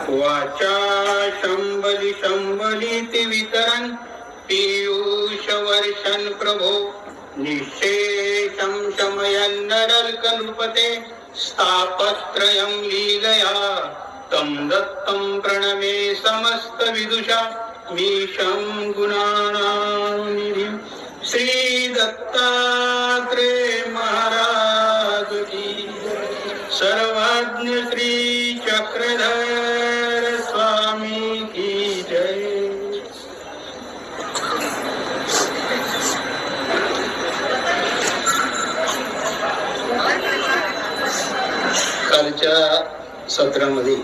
वाचा शंबली शंबलीति वितरन् पीयूष वर्षन् प्रभो निःशेषं शमयन्नरल्कल्पते स्थापत्रयं लीलया तं दत्तं प्रणमे समस्त विदुषा मीशं गुणानां निधिं श्री दत्तात्रेय महाराज की सर्वज्ञ श्री चक्रधर स्वामी की जय। कालच्या सत्रामध्ये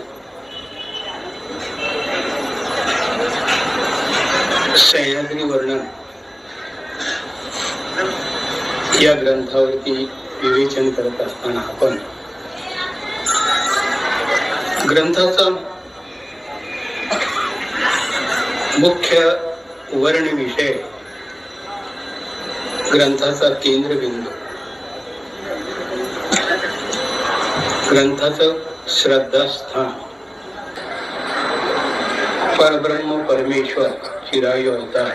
सह्याद्री वर्णन या ग्रंथावरती विवेचन करत असताना आपण ग्रंथाचा मुख्य वर्ण विषय, ग्रंथाचा केंद्रबिंदू, ग्रंथाचं श्रद्धास्थान, परब्रह्म परमेश्वर चिरायू अवतार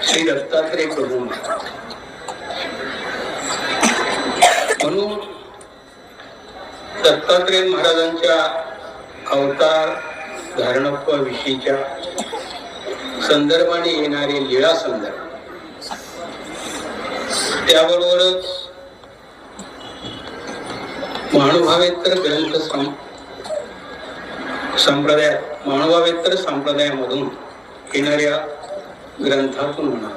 श्री दत्तात्रेय प्रभू म्हणून दत्तात्रेय महाराजांच्या अवतार धारणत्वाविषयीच्या संदर्भाने येणारे लीळा संदर्भ, त्याबरोबरच महानुभावेतर ग्रंथ संप्रदाय, महानुभावेतर संप्रदायामधून येणाऱ्या ग्रंथातून म्हणा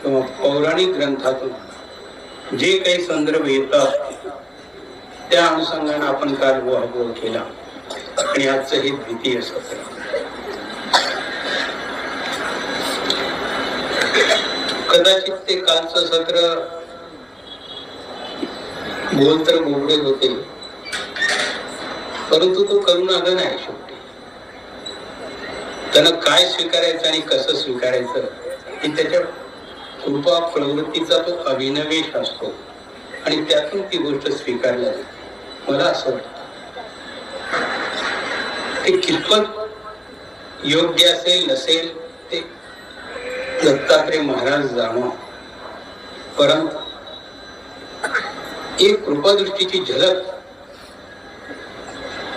किंवा पौराणिक ग्रंथातून जे काही संदर्भ येतात त्या अनुषंगाने आपण काल उहापोह केला आणि आजचं हे द्वितीय सत्र. कदाचित ते कालचं सत्र बोल तर गोबडे होते, परंतु तो करून आला नाही. शेवटी त्यानं काय स्वीकारायचं आणि कसं स्वीकारायचं हे त्याच्या कृपा प्रवृत्तीचा तो अभिनवेश असतो आणि त्यातून ती गोष्ट स्वीकारल्या जाते. मला असं वाटतं ते कितपत योग्य असेल नसेल ते दत्तात्रेय महाराज जाणो, परंतु एक कृपादृष्टीची झलक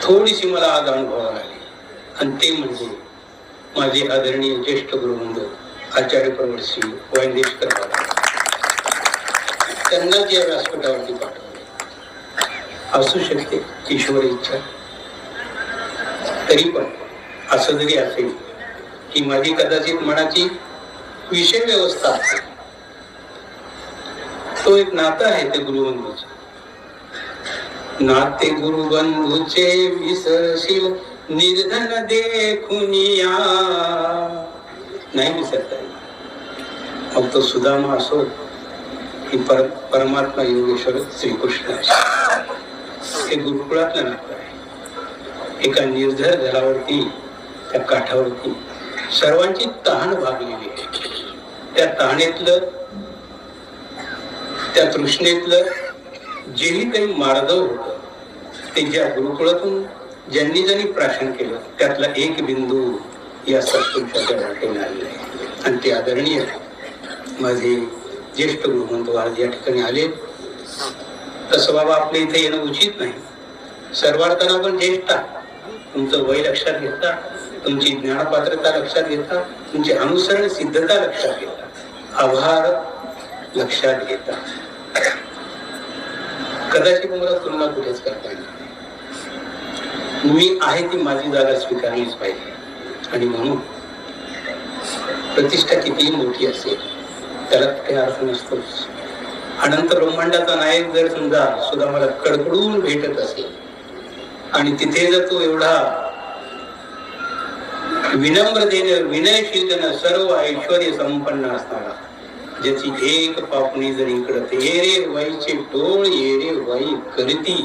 थोडीशी मला आज अनुभवाला आली आणि ते म्हणजे माझे आदरणीय ज्येष्ठ गुरुबंधू आचार्य प्रवर श्री वैंदेशकर बाबा, त्यांनाच या व्यासपीठावरती पाठवले. असू शकते ईश्वर इच्छा, तरी पण असं जरी असेल की माझी कदाचित मनाची विषय व्यवस्था असेल, तो एक नातं आहे ते गुरुबंधूचे. नाते गुरुबंधूचे विसरशील निर्धन देखुनिया, नाही विसरता येईल. मग तो सुदामा असो की परमात्मा योगेश्वर श्रीकृष्ण असो, हे गुरुकुळातलं नातं आहे. एका निर्धर जलावरती, त्या काठावरती सर्वांची तहान भागलेली आहे. त्या तहानेतलं, त्या तृष्णेतलं जेही काही मार्दव होत ते ज्या गुरुकुळातून ज्यांनी ज्यांनी प्राशन केलं त्यातला एक बिंदू या सत्पुरुषाच्या वाटेने आलेला आहे. आणि ते आदरणीय माझे ज्येष्ठ गुरुबंधू आज या ठिकाणी आले. तसं बाबा आपल्या इथे येणं उचित नाही. सर्वार्थानं आपण ज्येष्ठ, तुमचं वय लक्षात घेता, तुमची ज्ञानपात्रता लक्षात घेता, तुमची अनुसरण सिद्धता लक्षात घेता, आभार लक्षात घेता, कदाचित मला तुलना कुठेच करता येईल. मी आहे ती माझी जागा स्वीकारलीच पाहिजे. आणि म्हणून प्रतिष्ठा कितीही मोठी असेल त्याला काही अर्थ नसतोच. अनंत ब्रह्मांडाचा नायक जर समजा सुद्धा मला कडकडून भेटत असेल आणि तिथे जर तो एवढा विनम्रतेने विनयशीलतेने सर्व ऐश्वर्य संपन्न असणारा, ज्याची एक पापणी जर इकडं ये रे वाईचे टोळ ये रे वाई करती,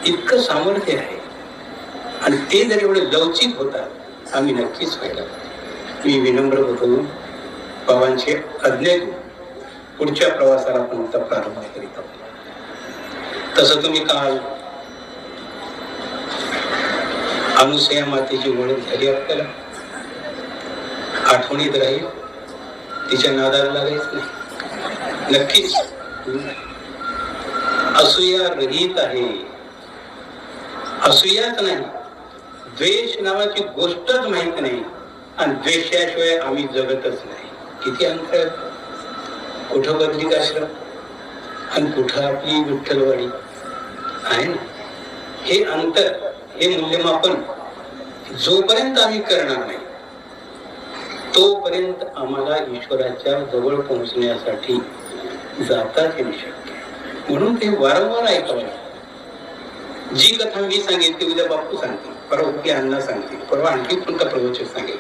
इतकं सामर्थ्य आहे. आणि ते जर एवढे लवचिक होतात आम्ही नक्कीच व्हायला. मी विनम्र होतो, बाबांचे आज्ञा घेऊन पुढच्या प्रवासाला आपण आता प्रारंभ करीत आहोत. तसं तुम्ही काल अनुसया मातेची ओळख झाली आपल्याला, आठवणीत राहील, तिच्या नादाला लागायच नाही नक्कीच. असूया रहित आहे, असूयाच नाही, द्वेष नावाची गोष्टच माहित नाही, आणि द्वेषाशिवाय आम्ही जगतच नाही. किती अंतर, कुठं बदलीत आश्रम आणि कुठं आपली विठ्ठलवाडी आहे ना. हे अंतर, हे मूल्यमापन जोपर्यंत आम्ही करणार नाही तोपर्यंत आम्हाला ईश्वराच्या जवळ पोहोचण्यासाठी जाताच येऊ शक्य. म्हणून ते वारंवार ऐकावं. जी कथा मी सांगितली उद्या बापू सांगतील, परवा ती अण्णा सांगतील, परवा आणखी कोणता प्रवचक सांगेल.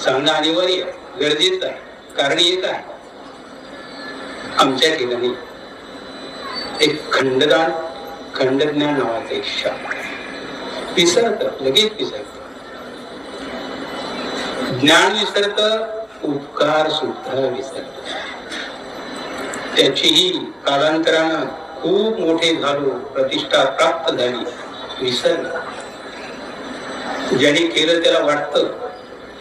सांगणं अनिवार्य आहे, गरजेचं आहे. कारण एक आहे, आमच्या ठिकाणी एक खंडज्ञान नावाचा एक शब्द आहे. विसरत, लगेच विसरत. ज्ञान विसरत, उपकार सुद्धा विसरत. त्याचीही कालांतरानं खूप मोठे झालो, प्रतिष्ठा प्राप्त झाली, विसरलं. ज्याने केलं त्याला वाटतं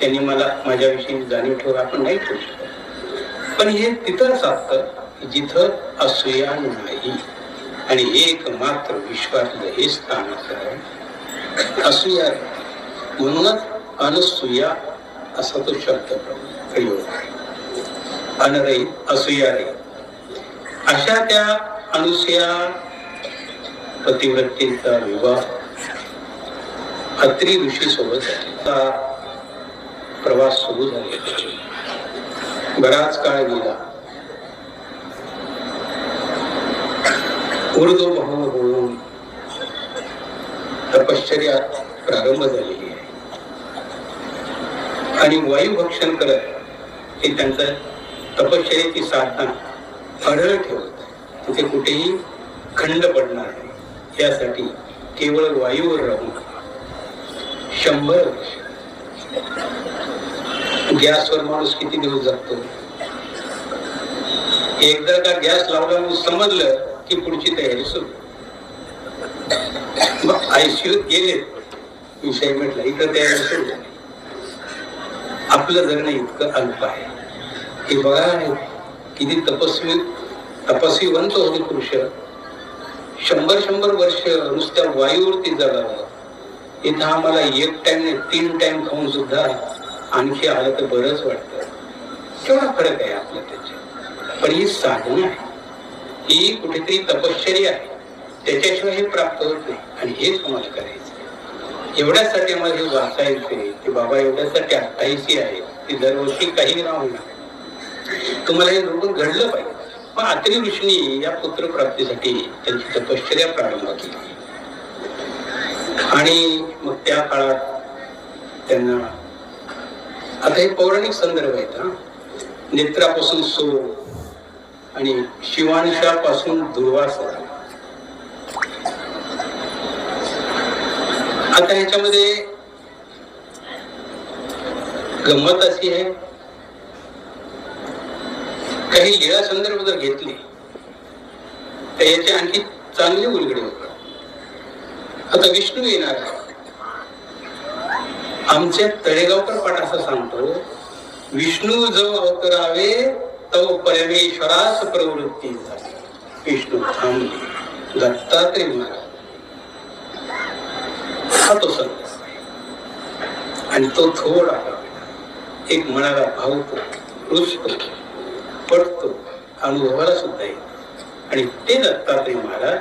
त्यांनी मला माझ्याविषयी जाणीव ठेवून आपण नाही ठेवू शकत. पण हे तिथंच असतं जिथं असूया नाही, आणि एकमात्र विश्वातलं हे स्थान असं असूया. म्हणूनच अनसूया असा तो शब्द प्रयोग आहे. अनरहित, असूया रहित. अशा त्या अनुसूया पतिव्रतेचा विवाह अत्री ऋषी सोबत प्रवास सुरू झाला. बराच काळ गेला. ऊर्ध्वभाव होऊन तपश्चर्या प्रारंभ झालेली आहे, आणि वायुभक्षण करत हे त्यांचं तपश्चर्याची साधना अढळ ठेवत. तिथे कुठेही खंड पडणार नाही यासाठी केवळ वायूवर राहून 100 वर्ष. गॅसवर माणूस किती दिवस जगतो? एकदा का गॅस लावला म्हणून समजलं की पुढची तयारी सुरू. मग आयसीयूत गेले, विषय म्हटला, इकडे तयारी सुरू झाली. आपलं जगणं इतकं अल्प आहे. हे बघा किती तपस्वीवंत होते पुरुष. 100 वर्ष नुसत्या वायूवरती जगावं. इथं आम्हाला एक टाइम नाही 3 टाइम खाऊन सुद्धा आणखी आलं तर बरंच वाटतं. केवढा फरक आहे आपल्या त्याच्यात. पण ही साधना आहे, ही कुठेतरी तपश्चर्या आहे, त्याच्याशिवाय हे प्राप्त होत नाही. आणि हेच आम्हाला करायचं. एवढ्यासाठी आम्हाला हे वाचायचंय की बाबा एवढ्यासाठी 28 आहे, ती दरवर्षी काही नाव होणार. तुम्हाला हे बरोबर घडलं पाहिजे. पण अत्री ऋषींनी या पुत्रप्राप्तीसाठी त्यांची तपश्चर्या प्रारंभ केली. आणि मग त्या काळात त्यांना, आता हे पौराणिक संदर्भ आहेत, नेत्रापासून सो आणि शिवांशापासून दुर्वासा. आता ह्याच्यामध्ये गंमत अशी आहे, काही लीळा संदर्भ जर घेतले तर याचे आणखी चांगले उलगडे होतात. आता विष्णू येणार आहे. आमच्या तळेगावकर पाठ असं सांगतो, विष्णू जो अवतरावे तो परमेश्वरास प्रवृत्ती झाली. विष्णू थांबले. दत्तात्रय महाराज हा तो संत, आणि तो थोडा एक मनाला भावतो, रुजतो, पडतो, अनुभवाला सुद्धा येतो. आणि ते दत्तात्रय महाराज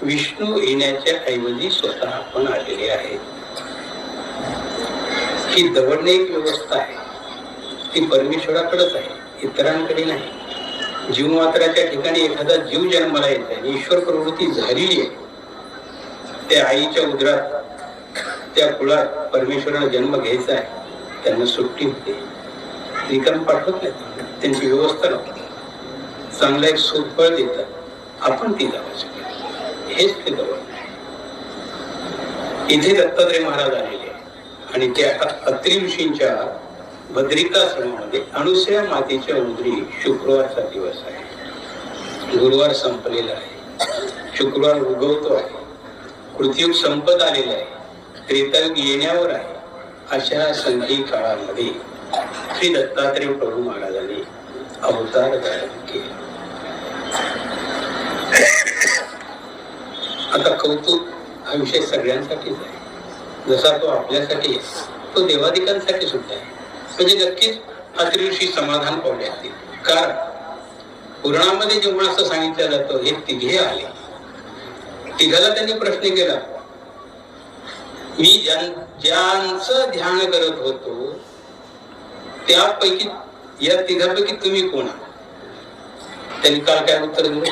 विष्णू येण्याच्या ऐवजी स्वतः आपण आलेले आहेत. ही दवडणे एक व्यवस्था आहे, ती परमेश्वराकडेच आहे, इतरांकडे नाही. जीवमात्राच्या ठिकाणी एखादा जीव जन्माला येत आहे, ईश्वर प्रवृत्ती झालेली आहे. त्या आईच्या उदरात, त्या कुळात परमेश्वराला जन्म घ्यायचा आहे, त्यांना सुट्टी होते, रिकाम पाठवत नाही, त्यांची व्यवस्था लावतात, चांगला एक सुफळ देतात, आपण ती लावायची. हेच ते दवड. इथे दत्तात्रय महाराज आलेले आणि त्या अत्री ऋषींच्या भद्रिकाश्रमामध्ये अनुसया मातेच्या उदरी शुक्रवारचा दिवस आहे. गुरुवार संपलेला आहे, शुक्रवार उगवतो आहे, कृतयुग संपत आलेला आहे. त्रेतायुग येण्यावर आहे अशा संधी काळामध्ये श्री दत्तात्रय प्रभू महाराजांनी अवतार धारण केले. आता कौतुक हा विषय सगळ्यांसाठीच आहे, जसा तो आपल्यासाठी आहे तो देवादिकांसाठी सुद्धा आहे. म्हणजे नक्कीच अतिऋषी समाधान पावले असतील. कारण पुराणामध्ये जेव्हा असं सांगितलं जातं हे तिघे आले, तिघाला त्यांनी प्रश्न केला, मी ज्यांचं ध्यान करत होतो त्यापैकी या तिघापैकी तुम्ही कोण आहात? त्यांनी काल काय उत्तर दिलं?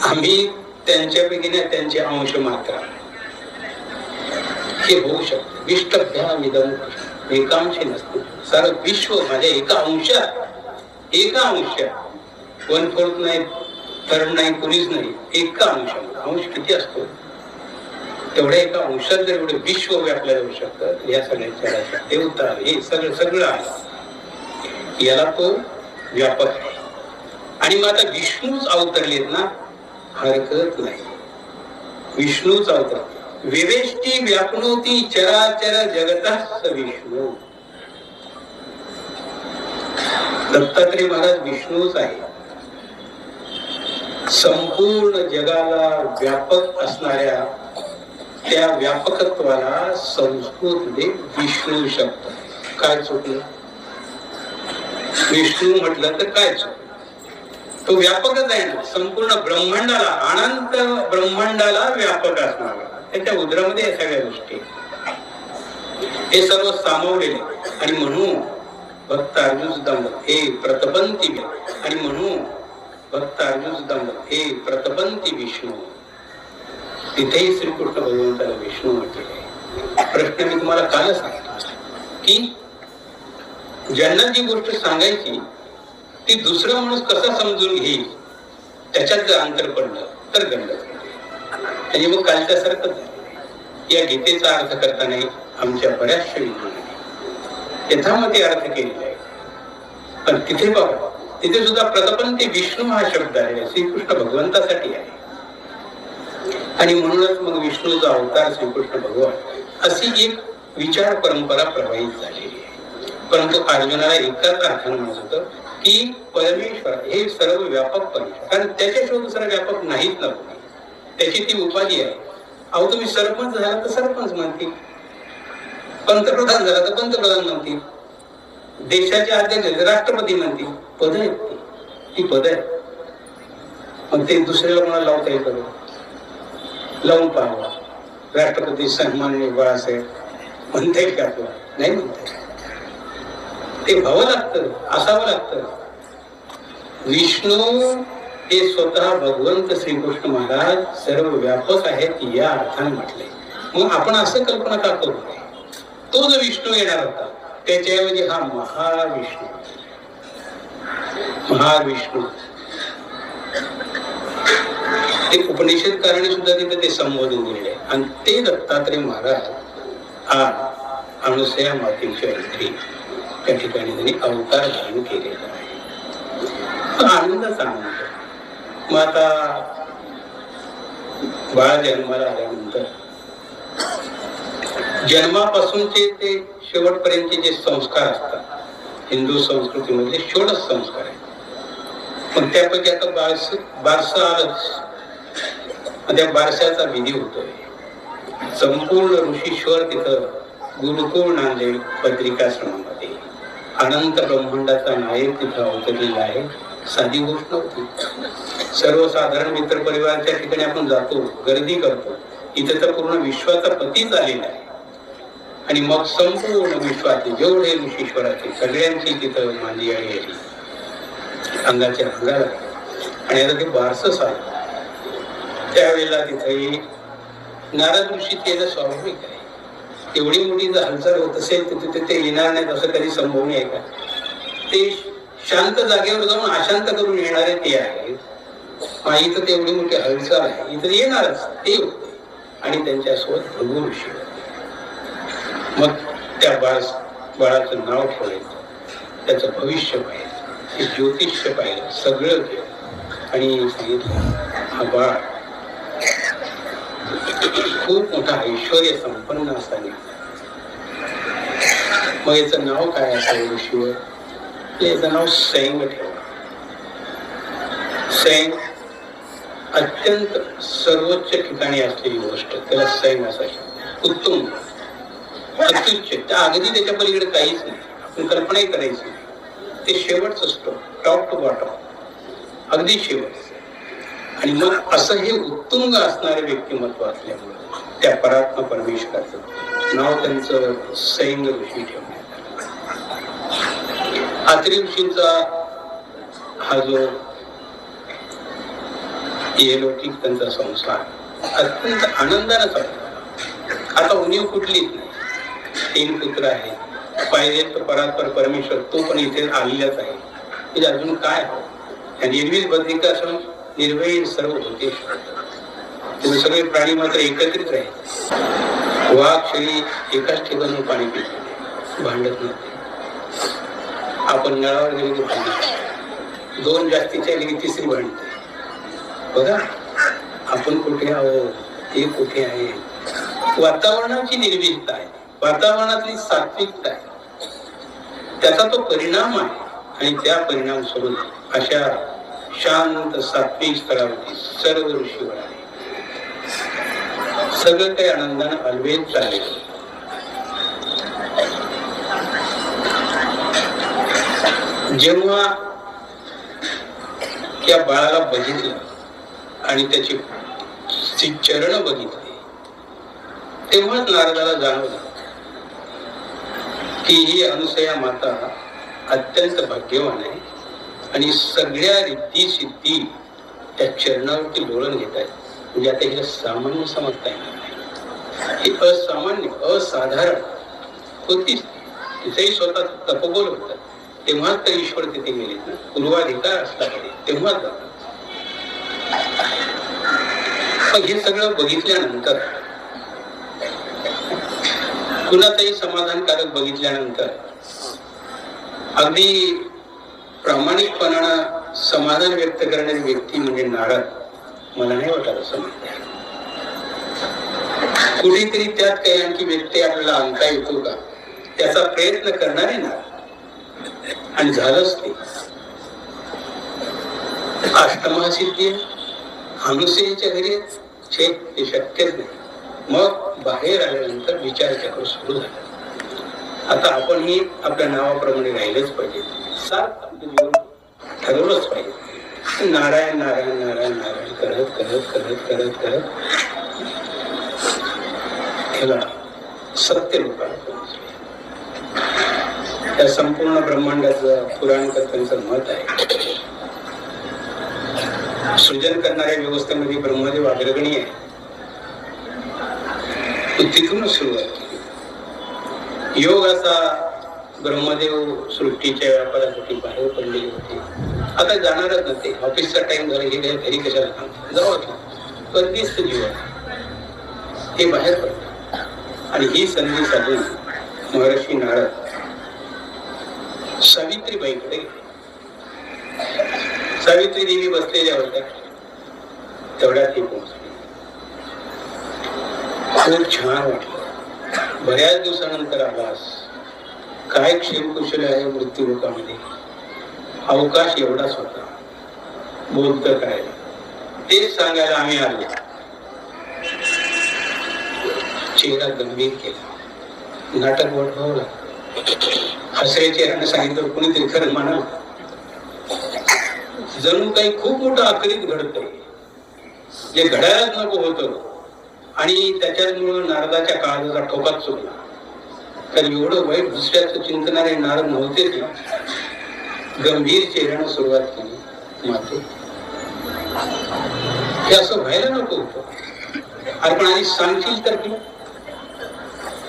आम्ही त्यांच्यापैकी नाही, त्यांचे अंश मात्र. हे होऊ शकतं. विष्टभ्या विदम एकांशी नसते, सारं विश्व माझ्या एका अंशात 1/4 नाही, 3rd नाही, कुणीच नाही, एका अंशात. अंश किती असतो? तेवढ्या एका अंशात जर एवढे विश्व व्यापल्या जाऊ शकतात, या सगळ्या देवता हे सगळं आहे, याला तो व्यापक आहे. आणि मग आता विष्णूच अवतरलेत ना, हरकत नाही. विष्णूच अवतर विवेष्टी व्यापनोती चराचर जगतः विष्णू. दत्तात्रय महाराज विष्णूच आहे. संपूर्ण जगाला व्यापक असणाऱ्या त्या व्यापकत्वाला संस्कृतमध्ये विष्णू शब्द. काय चुकलं? विष्णू म्हटलं तर काय चुकलं? तो व्यापकच आहे ना, संपूर्ण ब्रह्मांडाला, अनंत ब्रह्मांडाला व्यापक असणारा. त्याच्या उदरामध्ये या सगळ्या गोष्टी हे सर्व सामावलेले. आणि म्हणून भक्त अर्जुन सुद्धा म्हणतात हे प्रतपंती, आणि म्हणून भक्त अर्जुन सुद्धा म्हणतात हे प्रतपंती विष्णू. तिथेही श्रीकृष्ण भगवंताला विष्णू म्हटलेले आहे. प्रश्न मी तुम्हाला कालच सांगितला की ज्यांना जी गोष्ट सांगायची ती दुसरा माणूस कसा समजून घेईल त्याच्यात जर अंतर पडलं तर गंडत. आणि मग कालच्यासारखंच या गीतेचा अर्थ करताना आमच्या बऱ्याचशा विद्वानांनी यथामते अर्थ केलेला आहे. पण तिथे बघा, तिथे सुद्धा प्रतपंती विष्णू हा शब्द आहे, श्रीकृष्ण भगवंतासाठी आहे. आणि म्हणूनच मग विष्णूचा अवतार श्रीकृष्ण भगवान अशी एक विचार परंपरा प्रवाहित झालेली आहे. परंतु अर्जुनाला एकाच अर्थाने म्हणत होतं की परमेश्वर हे सर्व व्यापक परमेश्वर, कारण त्याच्याशिवाय दुसरा व्यापक नाहीच ना. त्याची ती उपाधी आहे. अहो तुम्ही सरपंच झाला तर सरपंच म्हणतील, पंतप्रधान झाला तर पंतप्रधान म्हणतील, देशाचे अध्यक्ष राष्ट्रपती म्हणतील. पद आहेत ती पद आहे. मग ते दुसऱ्याला कोणाला लावता येतं? लावून पाहावा. राष्ट्रपती सन्माननीय बाळासाहेब म्हणता येईल का आपल्याला? नाही म्हणता येईल. ते व्हावं लागतं, असावं लागतं. विष्णू हे स्वतः भगवंत श्रीकृष्ण महाराज सर्व व्यापक आहेत या अर्थाने म्हटले. मग आपण असं कल्पना का करू नये? तो जो विष्णू येणार होता त्याच्याऐवजी हा महाविष्णू, महाविष्णू ते उपनिषदकारांनी सुद्धा तिथे ते संबोधन दिलेले आहे. आणि ते दत्तात्रय महाराज आज अनुसया मातेच्या इथे त्या ठिकाणी त्यांनी अवतार धारण केलेला आहे. आनंदाचा आनंद. मग आता बाळ जन्माला आल्यानंतर जन्मापासूनचे ते शेवटपर्यंतचे जे संस्कार असतात हिंदू संस्कृतीमधले षोडश संस्कार आहेत. पण त्यापैकी आता बारसं आलंच. त्या बारशाचा विधी होतोय. संपूर्ण ऋषीश्वर तिथं गुरुकुळ नांदेड बद्रिकाश्रमामध्ये अनंत ब्रह्मांडाचा नायक तिथं अवतरलेला आहे. साधी गोष्ट नव्हती. सर्वसाधारण मित्र परिवाराच्या ठिकाणी आपण जातो, गर्दी करतो. इथे तर पूर्ण विश्वाचा पतीच आलेला आहे. आणि मग संपूर्ण विश्वाचे जेवढे ऋषीश्वराचे सगळ्यांची तिथं मांदी आली अंगाच्या अंगाला. आणि आता ते बारसं झालं. त्यावेळेला तिथे नारद ऋषी येणं स्वाभाविक आहे. एवढी मोठी जर हालचाल होत असेल तर तिथे ते येणार नाहीत असं कधी संभव नाही का? ते शांत जागेवर जाऊन अशांत करून येणारे ते आहेत. इथं ते एवढी मोठी हालचाल आहे, इथं येणारच ते होते. आणि त्यांच्यासोबत भृगु ऋषी होते. मग त्या बाळाचं नाव ठेवायचं, त्याचं भविष्य पाहिलं, ते ज्योतिष्य पाहिलं, सगळं केलं. आणि सांगितलं हा बाळ खूप मोठा ऐश्वर्य संपन्न असावे. मग याचं नाव काय असावं ऋषीवर? याचं नाव सैंग ठेवा. सैंग अत्यंत सर्वोच्च ठिकाणी असलेली गोष्ट, त्याला सैंग असायची. उत्तम, अत्युच्च, त्या अगदी त्याच्या पलीकडे काहीच नाही, आपण कल्पनाही करायची. ते शेवटच असतो, टॉप टू बॉटम, अगदी शेवट. आणि मग असं हे उत्तुंग असणारे व्यक्तिमत्व असल्यामुळे त्या परात्मा परमेश्वराचं नाव त्यांचं सैंग ऋषी ठेवण्यात आलं. आत्री ऋषींचा हा जो येलौकिक त्यांचा संसार अत्यंत आनंदाने चालतो. आता उणीव कुठलीच नाही. 3 पुत्र आहेत, पाहिजे तर परात्पर परमेश्वर तो पण इथे आलेलाच आहे. म्हणजे अजून काय हवं? निर्विष बद्रिकाश्रम निर्वैर सर्व होते. तुम्ही सगळे प्राणी मात्र एकत्रित राहील. वाघ शेळी एकाच ठिकाणी पाणी पिते, भांडत नव्हते. आपण नळावर गेले की भांडत, 2 जास्तीच्या गेली की 3री भांडते. बघा आपण कुठे आहोत, ते कुठे आहे. वातावरणाची निर्विषता आहे, वातावरणातली सात्विकता आहे, त्याचा तो परिणाम आहे. आणि त्या परिणाम स्वरूप अशा शांत सात्विक स्थळावरती सर्व ऋषी वळाले. सगळं काही आनंदानं अलवेज चालले. जेव्हा त्या बाळाला बघितलं आणि त्याची चरण बघितली, तेव्हाच नारदाला जाणवलं की ही अनुसया माता अत्यंत भाग्यवान आहे आणि सगळ्या रिद्धी सिद्धी त्या चरणावरती लोळण घेत आहेत. म्हणजे आता हिला सामान्य समजता येणार नाही, ही असामान्य असाधारण होतीच. तिचंही स्वतः तपोबल होतं, तेव्हाच तर ईश्वर तिथे गेले ना. पूर्वाधिकार असला तेव्हाच जातात. पण हे सगळं बघितल्यानंतर, कुणाचंही समाधानकारक बघितल्यानंतर अगदी प्रामाणिकपणानं समाधान व्यक्त करणारी व्यक्ती म्हणजे नारद मला नाही वाटत असं म्हणतात. कुठेतरी त्यात काही आणखी व्यक्ती आपल्याला आणता येतो का त्याचा प्रयत्न करणारे नारद. आणि झालंच ते. अष्टमहासिद्धी अनुसेच्या घरी ते शक्यच नाही. मग बाहेर आल्यानंतर विचार चक्र सुरू झाला. आता आपणही आपल्या नावाप्रमाणे राहिलंच पाहिजे, सात जीवन ठरवलंच पाहिजे. नारायण नारायण नारायण नारायण करत करत करत करत करत त्याला सत्य रूपाला पोहोचले. त्या संपूर्ण ब्रह्मांडाचं पुराणकर्त्यांचं मत आहे, सृजन करणाऱ्या व्यवस्थेमध्ये ब्रह्मदेव अग्रगणी आहे. तिथूनच सुरुवात केली. योग असा ब्रह्मदेव सृष्टीच्या व्यापारासाठी बाहेर पडलेले होते. आता जाणारच नव्हते. ऑफिसचा टाइम झाला की घरी कशाला थांबते, जाऊ परदेश जीवन हे बाहेर पडले. आणि ही संधी साधून महर्षी नारद सावित्रीबाईकडे गेले. सावित्री देवी बसलेल्या होत्या, तेवढ्यात ती पोहोचली. खूप छान वाटलं. बऱ्याच दिवसानंतर आलास, काय क्षेमकुशल आहे मृत्यू लोकांमध्ये. अवकाश एवढाच होता, बोलत काय तेच सांगायला आम्ही आलो. चेहरा गंभीर केला, नाटक वळवलं, हसऱ्या चेहऱ्याने सांगितलं कोणीतरी खरं म्हणा. जणू काही खूप मोठं आकरीत घडतंय, जे घडायलाच नको होतं. आणि त्याच्यामुळे नारदाच्या काळाचा ठोकाच चुकला. कारण एवढं वाईट दुसऱ्याचं चिंतणारे नारद नव्हतेच. गंभीर चेहऱ्यानं सुरुवात केली. माते हे असं व्हायला नको होतं. अरे पण आणि सांगशील तर की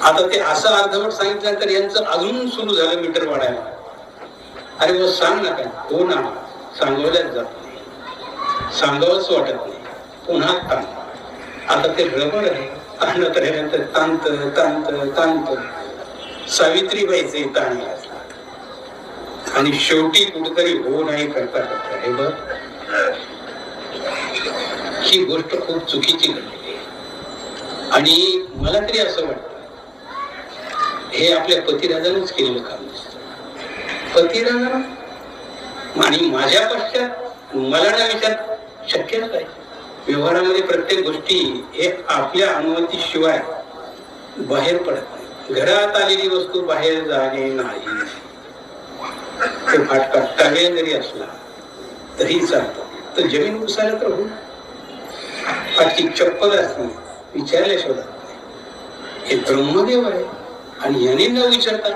आता ते असं अर्धवट सांगितलं तर यांचं अजून सुरू झालं मीटर वाढायला. अरे मग सांग ना काय. हो ना, सांगवल्याच जात नाही, सांगावंच वाटत नाही. पुन्हा ताण. आता ते रबर आहे, ताणत राहिल्यानंतर तांत तांत तांत सावित्रीबाईचे ताण आणि शेवटी कुठेतरी हो नाही करता करता हे बघ ही गोष्ट खूप चुकीची घडली. आणि मला तरी असं वाटतं हे आपल्या पतिराजानेच केलेलं काम दिसतं. पतिराजा आणि माझ्या पश्चात मला ना विचार शक्यच आहे. व्यवहारामध्ये प्रत्येक गोष्टी हे आपल्या अनुमतीशिवाय बाहेर पडत नाही. घरात आलेली वस्तू बाहेर जाणे नाही. ते फाटका टाळेल जरी असला तरी चालतो. तर जमीन पुसायला तर हो, फाटकी चप्पल असणे विचारल्याशिवाय हे ब्रह्मदेव आहे. आणि याने न विचारता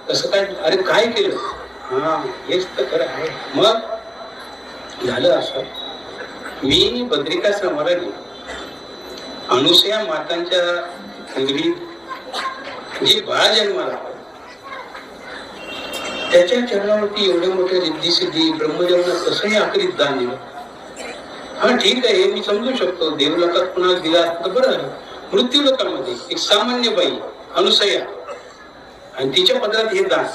कसं काय, अरे काय केलं, हा हेच तर खरं आहे. मग झालं असं, मी बद्रिकाश्रमाला गेलो. अनुसया मातांच्या अंगणीत जे बाळ जन्माला त्याच्या चरणावरती एवढ्या मोठ्या रिद्धी सिद्धी ब्रह्मदेवांना कसंही आखरीत दान दिलं. हा ठीक आहे, मी समजू शकतो, देवलोकात पुन्हा दिला असतं बरं झालं. मृत्यू लोकांमध्ये एक सामान्य बाई अनुसया आणि तिच्या पदरात हे दान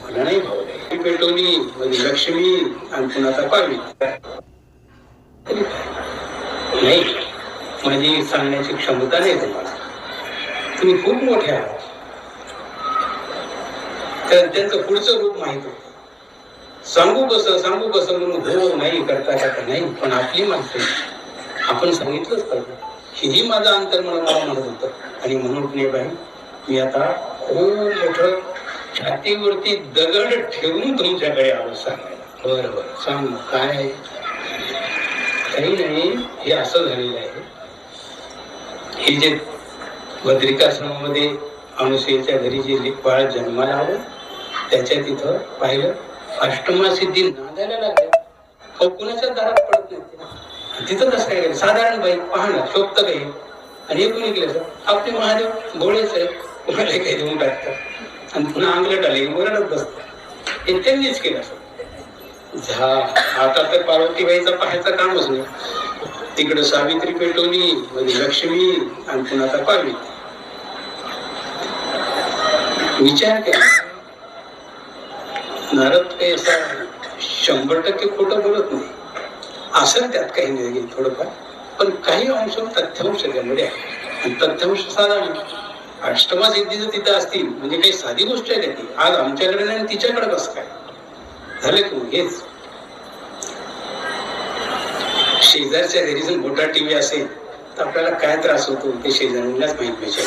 मला नाही भावले. पेटवली म्हणजे लक्ष्मी आणि पुन्हा आता पावी नाही, माझी सांगण्याची क्षमता नाही तुम्हाला. तुम्ही खूप मोठे आहात. तर त्यांचं पुढचं रूप माहित होतं. सांगू कसं म्हणून हो नाही करता नाही, पण आपली माणसं आपण सांगितलंच पाहिजे. हेही माझं अंतर मला म्हणत होतं. आणि म्हणून नाही बाई, मी आता खूप मोठं छातीवरती दगड ठेवून तुमच्याकडे आलो सांगायला. बरं सांग काय. काही नाही, हे असं झालेलं आहे, हे जे बद्रिकाश्रमामध्ये अनुसयेच्या घरी जे बाळ जन्माला आलं त्याच्या तिथं पाहिलं अष्टमा सिद्धी नांदायला लागल्या. कुणाच्या दारात पडत नाही. तिथं कसं काय केलं, साधारण बाई पाहणं शोभतं काही. आणि हे कोणी केलं, आपले महादेव भोळेच आहे, कुणाला काही देऊन टाकतात आणि पुन्हा अंगलट आले ओरडत बसतात. हे त्यांनीच केलं असं. आता तर पार्वतीबाईचा पाहायचं कामच नाही. तिकडं सावित्री पेटवली म्हणजे लक्ष्मी आणि पुन्हा आता पार्वती. विचार केला, नारद काही असा 100% खोटं बोलत नाही. असं त्यात काही नाही थोडंफार, पण काही अंश तथ्यांश त्यामध्ये आहे. आणि तथ्यांश साधारण अष्टमा सिद्धी जर तिथं असतील म्हणजे काही साधी गोष्ट आहे ती. आज आमच्याकडे नाही तिच्याकडे कसं काय झालं की हेच. शेजारच्या घरी जर मोठा टीव्ही असेल तर आपल्याला काय त्रास होतो ते शेजाऱ्यांनाच माहित पाहिजे.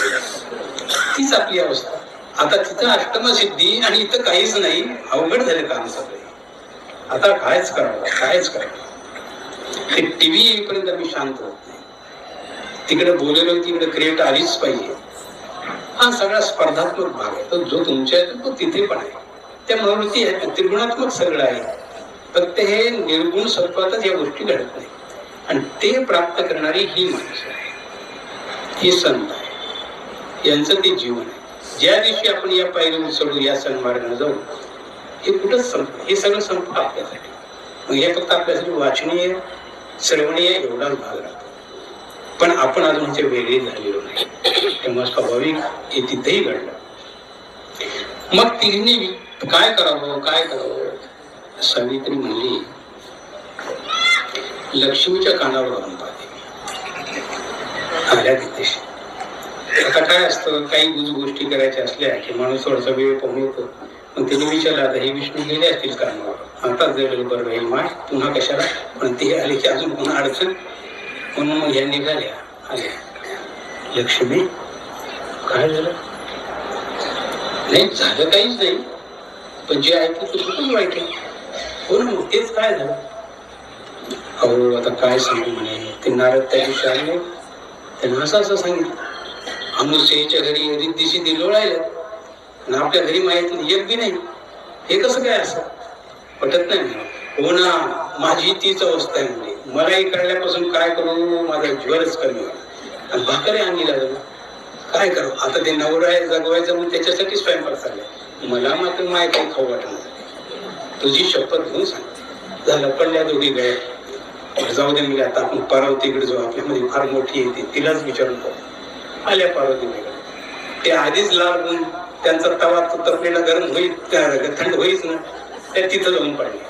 तीच आपली अवस्था. आता तिथं अष्टमा सिद्धी आणि इथं काहीच नाही, अवघड झालं काम सगळे. आता कायच करावं. ते टीव्ही येईपर्यंत मी शांत होत नाही. तिकडे बोलेलो तिकडे क्रिएट आलीच पाहिजे. हा सगळा स्पर्धात्मक भाग आहे. तो जो तुमच्या आहे तो तिथे पण आहे. त्या मनोवृत्ती आहे, त्रिगुणात्मक सगळं आहे. फक्त हे निर्गुण सत्वातच या गोष्टी घडत नाही. आणि ते प्राप्त करणारी ही माणसं आहे, ही संत आहे, यांचं ते जीवन आहे. ज्या दिवशी आपण या पायरीवर चढू, या सन्मार्गाने जाऊ, हे कुठंच संपलं. हे सगळं संपलं आपल्यासाठी. मग हे फक्त आपल्यासाठी वाचनीय श्रवणीय एवढाच भाग राहतो. पण आपण अजून ह्याचे वेगळे झालेलो नाही. तेव्हा स्वाभाविक हे तिथेही घडलं. मग तिने काय करावं. सावित्री म्हणली, लक्ष्मीच्या कानावर घालून पाहते आल्या तिथे. आता काय असतं, काही गोष्टी करायच्या असल्या की माणूस थोडासा वेळ पाहून येतो. मग तिने विचारलं, आता हे विष्णू गेले असतील कानावर, आताच जायला बरं राहील माय, पुन्हा कशाला. पण ते आले की अजून पुन्हा अडचण. म्हणून मग ह्या निघाल्या आल्या. लक्ष्मी काय झालं. नाही झालं काहीच नाही, पण जे ऐकलं ते खूपच वाईट आहे. हो ना, मग तेच काय झालं. अहो आता काय सांगू म्हणे. ते नारद त्या दिवशी आले, त्यांना असं सांगितलं, अनुसयेच्या घरी रिद्धी सिद्धी लोळायला आणि आपल्या घरी माहिती एक बी नाही. हे कसं काय असं पटत नाही. हो ना, माझी तीच अवस्था आहे म्हणजे. मलाही कळल्यापासून काय करू, माझा ज्वरच कमी होईल आणि भाकरे अंगी लागलं. काय करू आता. ते नवरा जगवायचं म्हणून त्याच्यासाठी स्वयंपाक चाललाय. मला मात्र माय काही खाऊ वाटणार. तुझी शपथ घेऊन सांग. झालं पडल्या दोघी गळ्या. जाऊ दे म्हणजे आता आपण पार्वतीकडे जाऊ, आपल्यामध्ये फार मोठी येते, तिलाच विचारून पाहू. आल्या पार्वतीकडे. ते आधीच लाल होऊन त्यांचा तवा तपलेला गरम होईल, थंड होईच ना, त्या तिथं जाऊन पडले.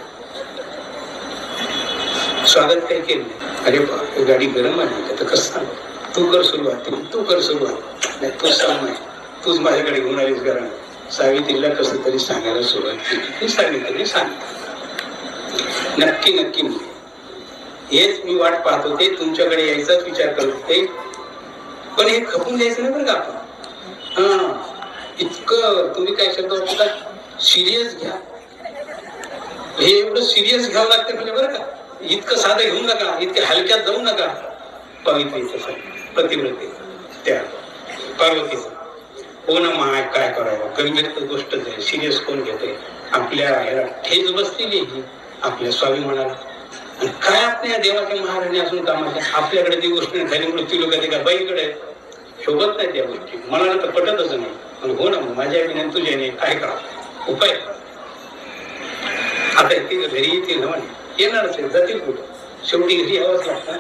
स्वागत काही केलं नाही. अरे गाडी गरम आहे तर कसं सांग. तू कर सुरुवात, तू कर सुरुवात, नाही तूच सांग, नाही तूच माझ्याकडे घेऊन आलीस घराला. सावित्रीला कसं तरी सांगायला सुरुवात केली. मी सावित्रीने सांगितलं नक्की नक्की म्हणजे हेच मी वाट पाहत होते, तुमच्याकडे यायचाच विचार करत होते, पण हे खपून द्यायचं नाही बरं का आपण. इतकं तुम्ही काय शब्द वापरता, सिरियस घ्या. हे एवढं सिरियस घ्यावं लागतं म्हणजे बरं का. इतकं साधं घेऊ नका, इतक्या हलक्यात जाऊ नका. पवित्रीचं प्रतिव्रते त्या पार्वतीचं हो ना माय, काय करावं, गंभीर गोष्टच आहे, सिरियस कोण घेते. आपल्या ह्याला ठेच बसलेली ही आपल्या स्वाभिमानाला. आणि काय आपल्या देवाच्या महाराणी असून कामाच्या, आपल्याकडे ती गोष्ट झाली मृत्यू लोक का बाईकडे शोभत नाही त्या गोष्टी, मनाला तर पटतच नाही. हो ना माझ्या नाही तुझ्या नाही, काय करावं उपाय. आता ती घरी येतील ना येणारच आहे, जातील कुठं, शेवटी घरी यावंच लागतं.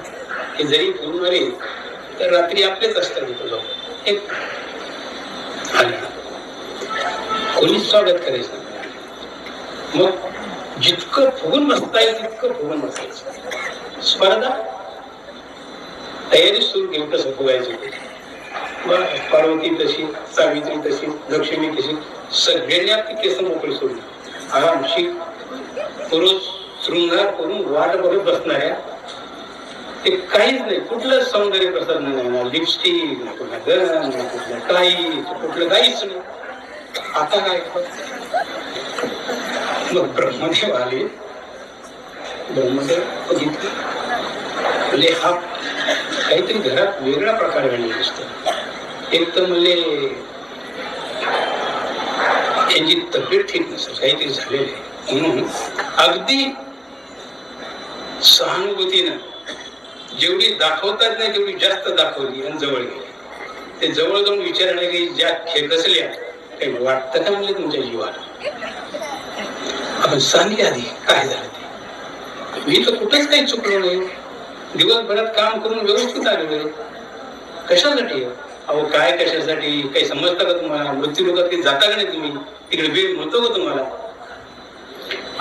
हे जरी फिरून आले तर रात्री आपलेच असतात इथं जाऊन. एक कोणीच स्वागत करायचं. मग जितकं फुगून बसता येईल तितकं फुगून बसायचं. स्पर्धा तयारी सुरू केली कसं फुगायचं. पार्वती तशी, सावित्री तशी, लक्ष्मी तशी, सगळ्यांनी आपली केस मोकळी सोडली. आरामशी पुरुष शृंगार करून वाट बघत बसणाऱ्या, ते काहीच नाही, कुठलं सौंदर्य प्रसाद नाही ना, लिपस्टिक ना, कुठला गन ना, कुठलं काही, कुठलं काहीच नाही. आता काय मग ब्रह्मदेव आले. ब्रह्मदेव बघितले म्हणजे हा काहीतरी घरात वेगळा प्रकार घडला दिसतो. एक तर म्हणले यांची तब्येत ठीक नसेल, काहीतरी झालेलं आहे, म्हणून अगदी सहानुभूतीनं जेवढी दाखवतात नाही तेवढी जास्त दाखवली आणि जवळ गेली. ते जवळ जाऊन विचारणे की ज्या खेकसल्या काही वाटतं का म्हणले तुमच्या जीवाला. आपण सांगली आधी काय झालं ते. मी तर कुठेच काही चुकलो नाही, दिवसभरात काम करून व्यवस्थित आलेलो. कशासाठी अहो काय कशासाठी काही समजतं का तुम्हाला. मृत्यू लोकात काही जाता का नाही तुम्ही, तिकडे वेळ मिळतो का तुम्हाला.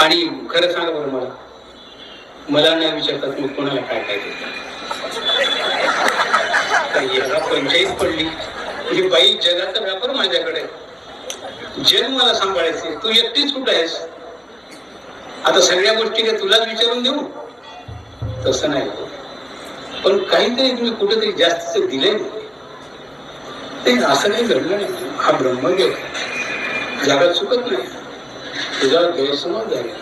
आणि खरं सांगा बरं, मला नाही विचारता तुम्ही कोणाला काय काय देता. याला पंचायत पडली म्हणजे बाई जगाचा व्यापार माझ्याकडे, जग मला सांभाळायचे, तू एकटीच कुठं आहेस. आता सगळ्या गोष्टी काय तुलाच विचारून देऊ, तसं नाही. पण काहीतरी तुम्ही कुठेतरी जास्त दिलंय ते, असं काही घडलं नाही. हा ब्रह्मदेव जगात चुकत नाही, तुझा गैरसमज झाला,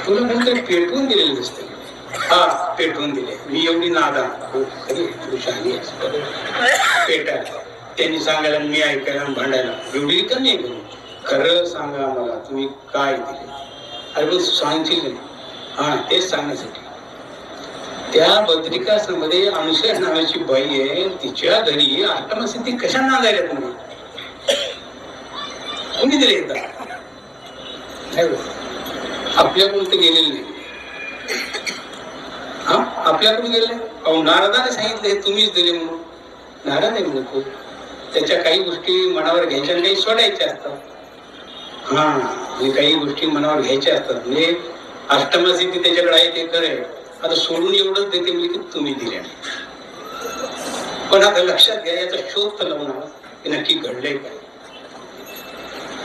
तुला कोणतरी पेटवून दिलेलं दिसते. हा पेटवून दिले, मी एवढी नादान पेटायला, त्यांनी सांगायला मी ऐकायला भांडायला एवढी तर नाही करू. खरं सांगा मला तुम्ही काय दिले. अरे पण सांगशील नाही. हा तेच सांगण्यासाठी त्या बद्रिकाश्रममध्ये अनुसूया नावाची बाई आहे, तिच्या घरी अष्टमसिद्धी कशा नांदायला तुम्ही कोणी दिले येतात. आपल्याकडून ते गेलेले नाही. हा आपल्याकडून गेले. अहो नारदाने सांगितले तुम्हीच दिले म्हणून. नारद आहे म्हणतो त्याच्या काही गोष्टी मनावर घ्यायच्या, काही सोडायच्या असतात. हा म्हणजे काही गोष्टी मनावर घ्यायच्या असतात. म्हणजे अष्टमसिद्धी त्याच्याकडे आहे ते खरं. आता सोडून एवढंच देते म्हणजे की तुम्ही दिले नाही. पण आता लक्षात घ्या, याचा शोध तर लावून हे नक्की घडलंय काय.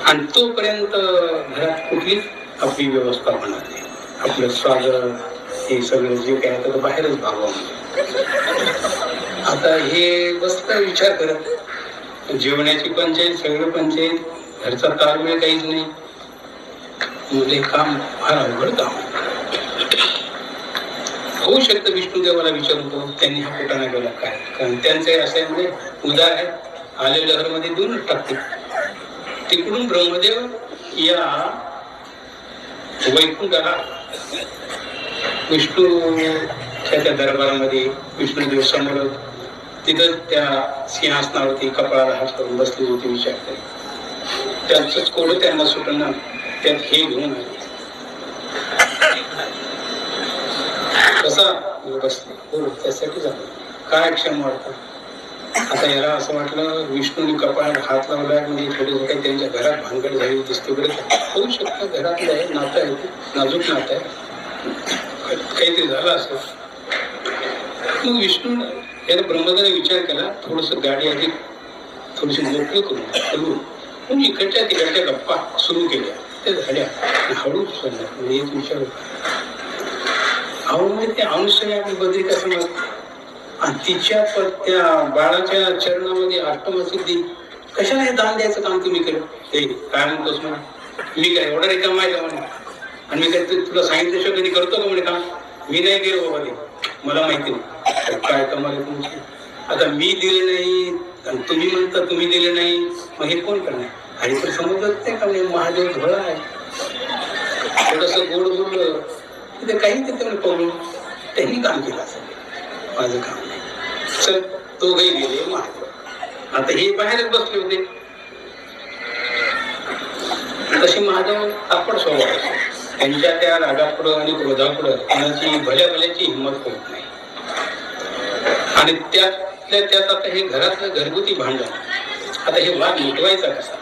आणि तोपर्यंत घरात कुठलीच आपली व्यवस्था होणार नाही. आपलं स्वागत हे सगळं जे काय आता बाहेरच भागवा. आता हे बसता विचार करत, जेवणाची पंचायत, सगळं पंचायत, घरचा ताळमेळ काहीच नाही. म्हणजे काम फार अवघड काम. होऊ शकतं विष्णुदेवाला विचारतो त्यांनी हा कुठं नाही गेला काय, कारण त्यांचे असे म्हणजे उदार आहे, आले लहरमध्ये देऊनच टाकते. तिकडून ब्रह्मदेव या वैकुंठाला विष्णूच्या त्या दरबारामध्ये विष्णुदेव समोर तिथं त्या सिंहासनावरती कपाळाला हात करून बसली होती. विचार करी त्यांचंच कोड त्यांना सुटणार, त्यात हे घेऊन आले कसा बसले. हो त्यासाठी झालं काय क्षम वाटतं. आता याला असं वाटलं विष्णूने कपाळाला हात लावला म्हणजे थोडे काही त्यांच्या घरात भानगड झाली दिसते वगैरे. होऊ शकतं घरातलं आहे, नातं आहे, नाजूक नातं आहे, काहीतरी झालं असं. मग विष्णू याला ब्रह्मदेवाने विचार केला, थोडस गाडी आधी थोडीशी मोकळी करून पण इकडच्या तिकडच्या गप्पा सुरू केल्या. त्या झाल्या हळूच म्हणजे एक विचार होता, अहो म्हणजे ते अनुसया बद्रिका समज आणि तिच्या त्या बाळाच्या चरणामध्ये अष्टमसिद्धी कशाला हे दान द्यायचं काम तुम्ही केलं? ते काय म्हणतोस म्हणा, मी काय एवढा रिकाम आहे का म्हणे, आणि मी काय तुला सांगितल्याशिवाय कधी करतो का म्हणे काम? मी नाही केलं बाबा, ते मला माहिती नाही. काय कमाल आहे तुमची? आता मी दिले नाही आणि तुम्ही म्हणता तुम्ही दिले नाही, मग हे कोण करणार? आणि तर समजत नाही का म्हणजे महादेव धोळा आहे, थोडस गोड बोललं ते काही त्याच्यामध्ये पडून त्यांनी काम केलं असेल, माझं काम नाही. चल दोघही गेले महादेव. आता हे बाहेरच बसले होते. तशी महादेव तापड स्वभाव, त्यांच्या त्या रागापुढं आणि क्रोधापुढं कोणाची भल्या भल्याची हिंमत होत नाही. आणि त्यातल्या त्यात आता हे घरातलं घरगुती भांडण, आता हे वाद मिटवायचा कसा,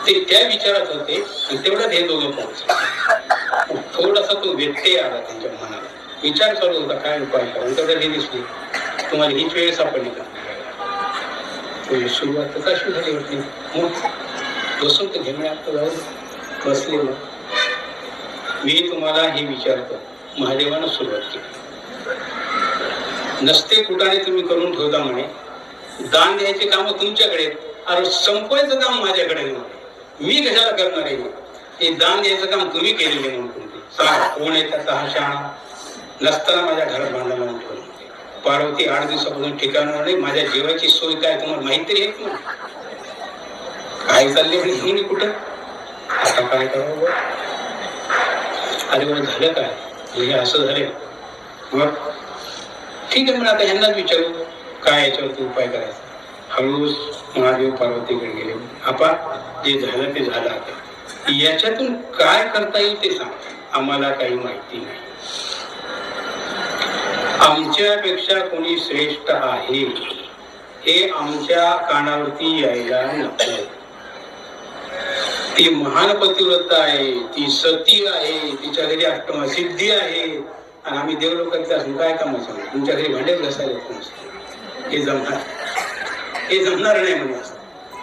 ते त्या विचारात होते. आणि तेवढ्यात हे दोघं पोहोचले. थोडासा तो व्यत्यय आला त्यांच्या मनाला. विचार चालू होता काय उपाय करा, तेवढ्यात हे दिसली, तुम्हाला हीच वेळ सापडली का? सुरुवात कशी झाली होती, मग बसून तर घेणे आता जाऊ बसले. मी तुम्हाला हे विचारतो, महादेवानं सुरुवात केली. नसते कुठाने तुम्ही करून ठेवता म्हणे, दान द्यायचे काम तुमच्याकडे, अरे संपवायचं काम माझ्याकडे नाही. मी कशाला करणार आहे? हे दान द्यायचं काम तुम्ही केलेले म्हणून सांगा कोण आहे त्याचा हा शहाणा? नसताना माझ्या घरात भांडण लावून ठेवलं. पार्वती 8 दिवसापासून ठिकाणवर नाही, माझ्या जेवायची सोय काय तुम्हाला माहिती तरी आहे? काय चालले म्हणजे कुठं, आता काय करावं? अरे बरं झालं काय, हे असं झालं. मग ठीक आहे, मग आता ह्यांनाच विचारू काय याच्यावरती उपाय करायचा. हळूच महादेव पार्वतीकडे गेले. आपा जे झालं ते झालं, आता याच्यातून काय करता येईल ते सांग, आम्हाला काही माहिती नाही. आमच्यापेक्षा कोणी श्रेष्ठ आहे हे आमच्या कानावरती यायला नको. ती महान पतिव्रता आहे, ती सती आहे, तिच्या घरी अष्टमसिद्धी आहे, आणि आम्ही देवलोकांचा असून काय काम असं तुमच्या घरी भांडेच घासायला हे जमणार, हे जमणार नाही म्हणे.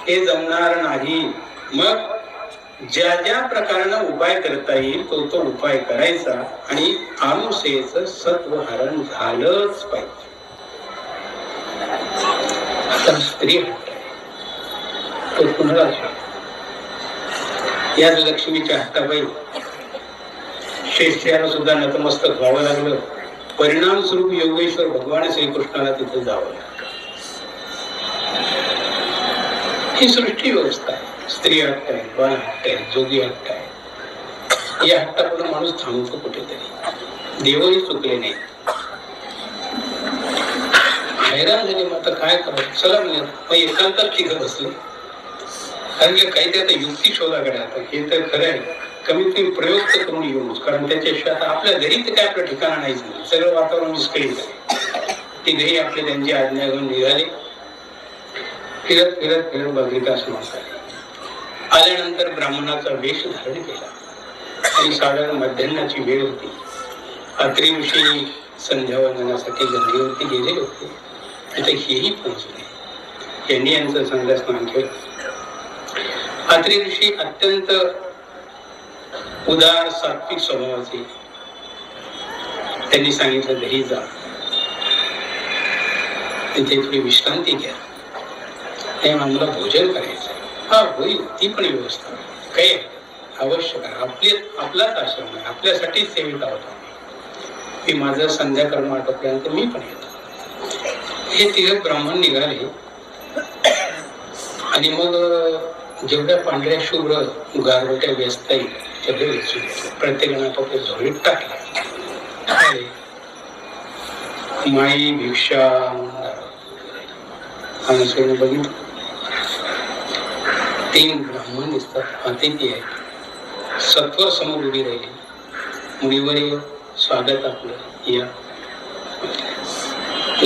हे जमणार नाही. मग ज्या ज्या प्रकारानं उपाय करता येईल तो तो उपाय करायचा, आणि अनुसेचं सत्वहरण झालंच पाहिजे. आता स्त्री तो कुणाला या लक्ष्मीच्या हट्टाबाई शेष्याला सुद्धा नतमस्तक व्हावं लागलं. परिणाम स्वरूप योगेश्वर भगवान श्रीकृष्णाला तिथे जावं लागलं. ही सृष्टी व्यवस्था आहे. स्त्री हट्ट आहे, बाल हट्ट आहे, जोगी हट्ट आहे. या हट्टाकडून माणूस थांबतो कुठेतरी. देवही चुकले नाही. हैराण झाले. मग आता काय करावं? चला म्हणजे मग एकांतात तिघ बसले. कारण की काही ते आता युक्ती शोधाकडे आता हे तर खरं आहे, कमीत कमी प्रयोग तर करून येऊच. कारण त्याच्याशिवाय आता आपल्या घरी तर काय आपलं ठिकाण नाहीच नाही. सगळं वातावरण विस्कळीत आहे. तिघही आपले त्यांची आज्ञा घेऊन निघाले. फिरत फिरत फिरत बद्रिकाश्रमात आले. आल्यानंतर ब्राह्मणाचा वेश धारण केला आणि साधारण मध्यान्नाची वेळ होती. अत्री ऋषी संध्यावंदनासाठी गंगेवरती गेलेले होते. तिथे हेही पोहोचले. त्यांनी यांचं संध्या स्नान केलं. अत्री ऋषी अत्यंत उदार सात्विक स्वभावाचे. त्यांनी सांगितलं घरी जा, तिथे थोडी विश्रांती घ्या, तेव्हा आम्हाला भोजन करायचं. हा होईल, ती पण व्यवस्था काही आवश्यक आहे. आपलाच आश्रम आहे, आपल्यासाठी सेवित आहोत. मी माझं संध्याकर्म आटोपल्यानंतर मी पण येतो. हे तिघ ब्राह्मण निघाले आणि मग जेवढ्या पांढऱ्या शुभ्र गारगोट्या व्यस्त येईल तेवढे वेचून प्रत्येकाने आपापल्या झोळीत टाकले. माई भिक्षा आणि बघितलं 3 ब्राह्मण दिसतात, अतिथी आहेत. सत्वर समोर उभी राहिली. मुलीवर स्वागत आपलं या.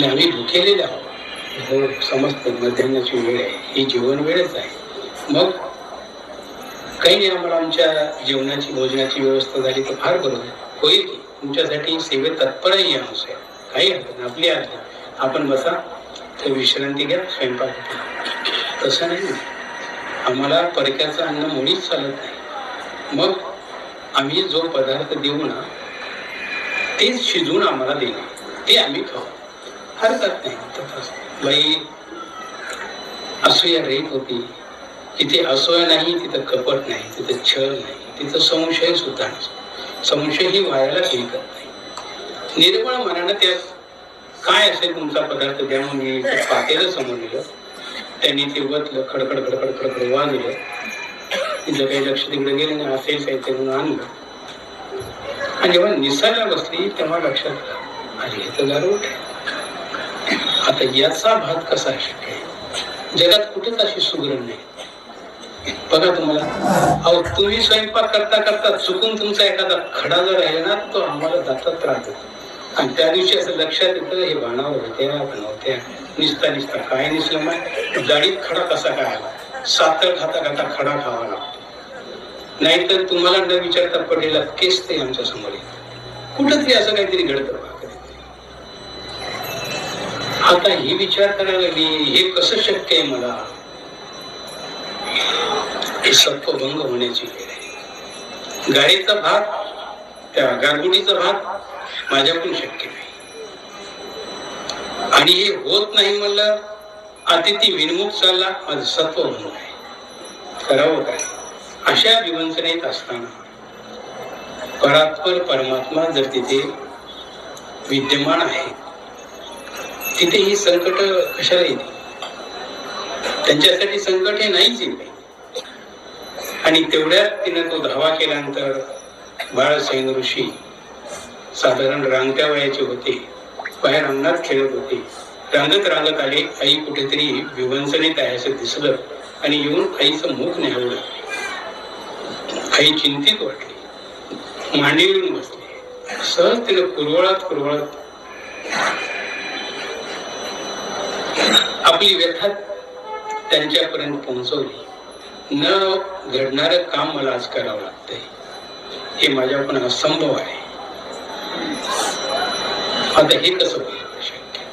आम्ही भुकेलेले आहोत. समजते मध्यान्नाची वेळ आहे, ही जेवण वेळच आहे. मग काही नाही, आम्हाला आमच्या जेवणाची भोजनाची व्यवस्था झाली तर फार बरोबर होईल की तुमच्यासाठी सेवेत तत्पर आहे. काही हरकत नाही, आपली आज्ञा. आपण बसा, तर विश्रांती घ्या, स्वयंपाक करा. तसं नाही, आम्हाला परक्याचं अन्न मुळीच चालत नाही. मग आम्ही जो पदार्थ देऊ ना तेच शिजवून आम्हाला देणे, ते आम्ही खाऊ, हरकत नाही. बाई असूया रहित होती. तिथे असूया नाही, तिथं कपट नाही, तिथं छळ नाही, तिथं संशय सुद्धा नाही. संशय ही व्हायला हे करत नाही. निर्मळ मनानं त्यात काय असेल तुमचा पदार्थ द्या म्हणून मी पातेलं समोर दिलं. त्यांनी ते वतलं, खडखड खडखड खडखड वाजलं. तिचं काही लक्ष तिकडे गेलं नाही, असेल काहीतरी म्हणून आणलं. आणि जेव्हा निसायला बसली तेव्हा लक्षात आलं, अरे हे तर गारवट आहे. आता याचा भात कसा शक्य आहे? जगात कुठेच अशी सुगरण नाही. बघा तुम्हाला, अहो तुम्ही स्वयंपाक करता करता चुकून तुमचा एखादा खडा जर राहिला ना, तो आम्हाला दातात त्रास देतो. आणि त्या दिवशी असं लक्षात येतं, हे बाणावर होत्या बनवत्या, निसता काय निसलं मग गाडीत खडा कसा काय आला. साखर खाता खाता खडा खावा लागतो. नाहीतर तुम्हाला न विचारता पडेला केस ते आमच्या समोर येत. कुठंतरी असं काहीतरी घडतं. आता ही विचार करायला लागली, हे कसं शक्य आहे मला? हे सत्वभंग होण्याची वेळ आहे. गाडीचा भात, त्या गारगुडीचा भात माझ्याकडून शक्य नाही. आणि हे होत नाही म्हणलं, अतिथी विनमुख चालला, माझं सत्वभंग आहे. करावं काय? अशा विवंचनेत असताना परात्पर परमात्मा जर तिथे विद्यमान आहे, तिथे ही संकट कशाला येते? त्यांच्यासाठी संकट हे नाहीच येते. आणि तेवढ्यात तिने तो धावा केल्यानंतर बाळसेन ऋषी साधारण रांगत्या वयाचे होते, बाहेर अंगणात खेळत होते. रांगत आले. आई कुठेतरी विवंचनेत आहे असं दिसलं आणि येऊन आईचं मुख न्यावलं. आई चिंतित वाटली, मांडीवर बसली. सहज तिने कुरवळत आपली व्यथा त्यांच्यापर्यंत पोहोचवली. न घडणारं काम मला आज करावं लागतंय, हे माझ्याकडून असंभव आहे. आता हे कसं होईल शक्य?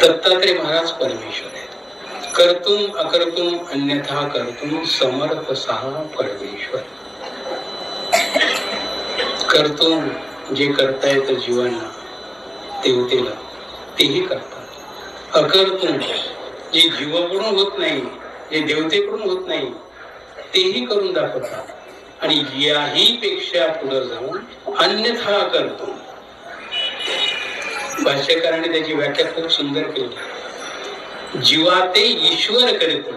दत्तात्रय महाराज परमेश्वर आहेत. कर्तुम अकर्तुम अन्यथा कर्तुम समर्थ सहा परमेश्वर. कर्तुम जे करता येतं जीवांना, देवतेला, तेही करतात. अकर्तुम जे जीवाकडून होत नाही, जे देवतेकडून होत नाही, तेही करून दाखवतात. आणि याही पेक्षा पुढे जाऊन अन्यथा करतो. भाष्यकाराने त्याची व्याख्या खूप सुंदर केली. जीवाते ईश्वर करतो.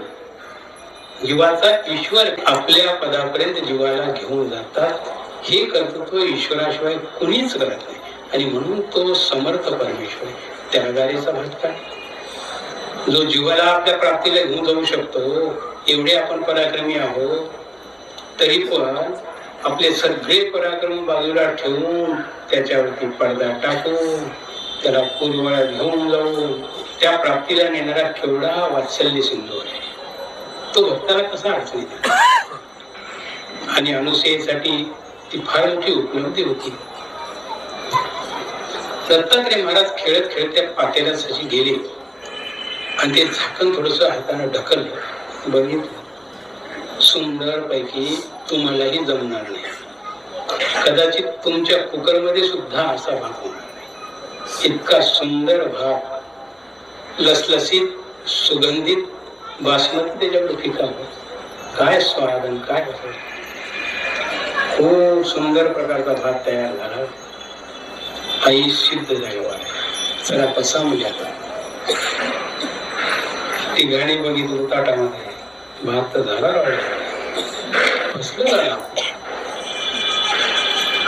जीवाचा ईश्वर आपल्या पदापर्यंत जीवाला घेऊन जातात. हे कर्तृत्व ईश्वराशिवाय कुणीच करत नाही. आणि म्हणून तो समर्थ परमेश्वर. त्याला गारेचा भात काय? जो जीवाला आपल्या प्राप्तीला घेऊन जाऊ शकतो, एवढे आपण पराक्रमी आहोत, तरी पण आपले सगळे पराक्रम बाजूला ठेवून त्याच्यावरती पडदा टाकून त्याला पूर्वळा घेऊन जाऊन त्या प्राप्तीला नेणारा केवढा वात्सल्य सिंधू आहे. तो भक्ताला कसा अडचणीत. आणि अनुसेसाठी ती फार मोठी उपलब्धी होती. दत्तात्रय महाराज खेळत त्या पातेल्यासाठी गेले आणि ते झाकण थोडस हाताने ढकललं. बघितलं, सुंदर पैकी तुम्हालाही जमणार नाही. कदाचित तुमच्या कुकरमध्ये सुद्धा असा भात होणार नाही. इतका सुंदर भात, लसलसीत सुगंधित बासमती त्याच्याकडे फिका. काय स्वाद आणि काय खूप सुंदर प्रकारचा भात तयार झाला. आई सिद्ध झाली. चला कसा मुली आता ती गाणी बघितलं ताटामध्ये, भात तर झाला कसलं झालं.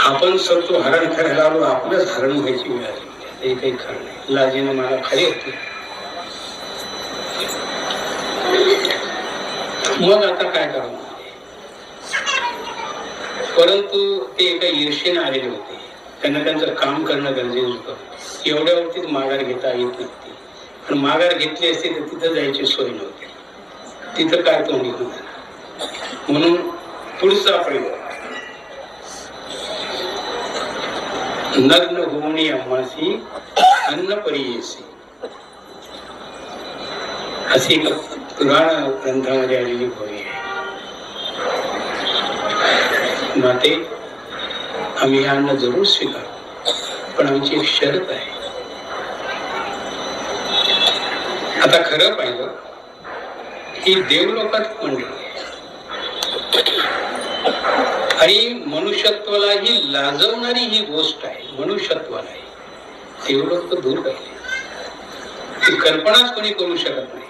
आपण सत्व हरण करायला आलो, आपलंच हरण व्हायची वेळ आली. ते काही खरं नाही. लाजीनं मला खाली होती. मग आता काय करावं? परंतु ते एका ईर्षेने आलेले होते. त्यांना त्यांचं काम करणं गरजेचं होतं. एवढ्यावरतीच माघार घेता येत नव्हती. पण माघार घेतली असते तर तिथं जायची सोय नव्हती. तिथं काय तोंडी होणार. म्हणून पुढचा प्रयोग नग्न होणी आम्हासी अन्न परियेसी, अशी पुराण ग्रंथामध्ये आलेली होळी आहे. माते आम्ही हे अन्न जरूर स्वीकारू, पण आमची एक शर्त आहे. आता खरं पाहिलं ही देवलोकात मंडळी आहे आणि मनुष्यत्वाला ही लाजवणारी ही गोष्ट आहे. मनुष्यत्वाला देवलोक तर दूर पाहिजे, ती कल्पनाच कोणी करू शकत नाही.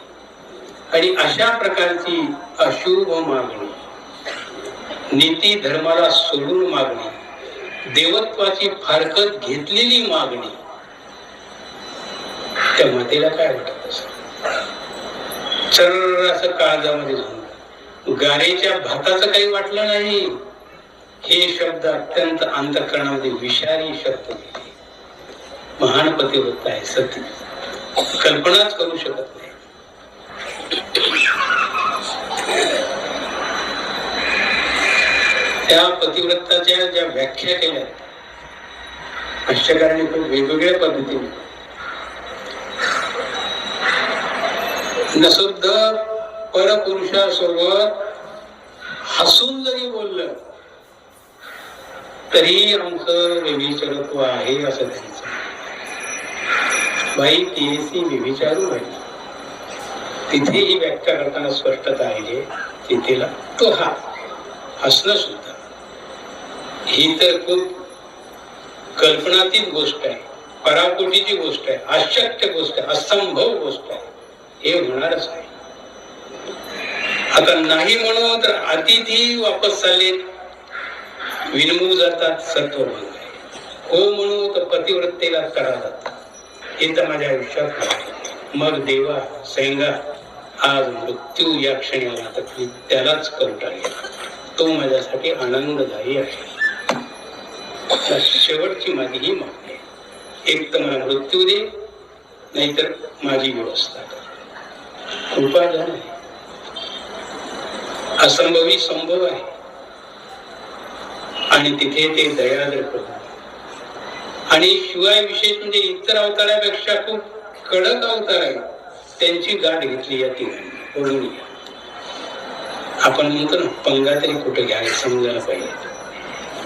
आणि अशा प्रकारची अशुभ मागणी, नीती धर्माला सोडून मागणी, देवत्वाची फारकत घेतलेली मागणी, त्या मातेला काय वाटत असेल? चर्र असं काळजामध्ये झोंबलं. गारेच्या भाताचं काही वाटलं नाही. हे शब्द अत्यंत अंतःकरणामध्ये विषारी शब्द गेले. महान पतिव्रता आहे सती, कल्पनाच करू शकत नाही. त्या पतिव्रताच्या ज्या व्याख्या केल्या भाष्यकारांनी खूप वेगवेगळ्या पद्धतीने, नसुद्ध परपुरुषासोबत हसून जरी बोललं तरी आमचं व्यभिचारत्व आहे असं त्यांचं. बाई तियेसी व्यभिचारू बाई, तिथे ही व्याख्या करताना स्पष्टता आहे. तिथेला तो हा हसणं सुद्धा ही तर खूप कल्पनातीत गोष्ट आहे, पराकोटीची गोष्ट आहे, अशक्य गोष्ट आहे, असंभव गोष्ट आहे. हे होणारच आहे. आता नाही म्हणून तर अतिथी वापस चालले, विनमूळ जातात, सत्वभंग आहे. हो म्हणू तर पतिव्रतेला करा जातात. हे तर माझ्या आयुष्यात आहे. मग देवा सैंगा आज मृत्यू या क्षणी आला तर मी त्यालाच करून टाकेल. तो माझ्यासाठी आनंददायी आहे. शेवटची माझी ही मागणी, एक तर मला मृत्यू दे, नाहीतर माझी व्यवस्था कर. कृपा झाली, असंभवी संभव आहे. आणि तिथे ते दयाद्र प्रभू, आणि शिवाय विशेष म्हणजे इतर अवतारापेक्षा खूप कडक अवतार आहे. त्यांची गाठ घेतली या तिघांनी. बोलून आपण म्हणतो ना, पंगा तरी कुठे घ्या समजायला पाहिजे.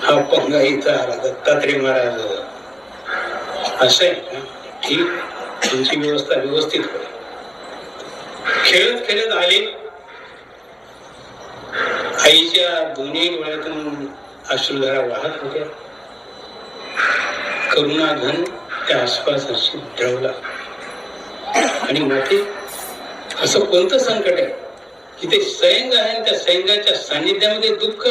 हा पंगा इथं आला, दत्तात्रय महाराज असं आहे का? ठीक, तुमची व्यवस्था व्यवस्थित करा. खेळत खेळत आले. आईच्या दोन्ही डोळ्यातून अश्रुधारा वाहत होत्या. करुणाधन त्या आसपास अशी ढळला. आणि माते असं कोणतं संकट आहे की ते सैंग आहे, त्या सैंगाच्या सान्निध्यामध्ये दुःख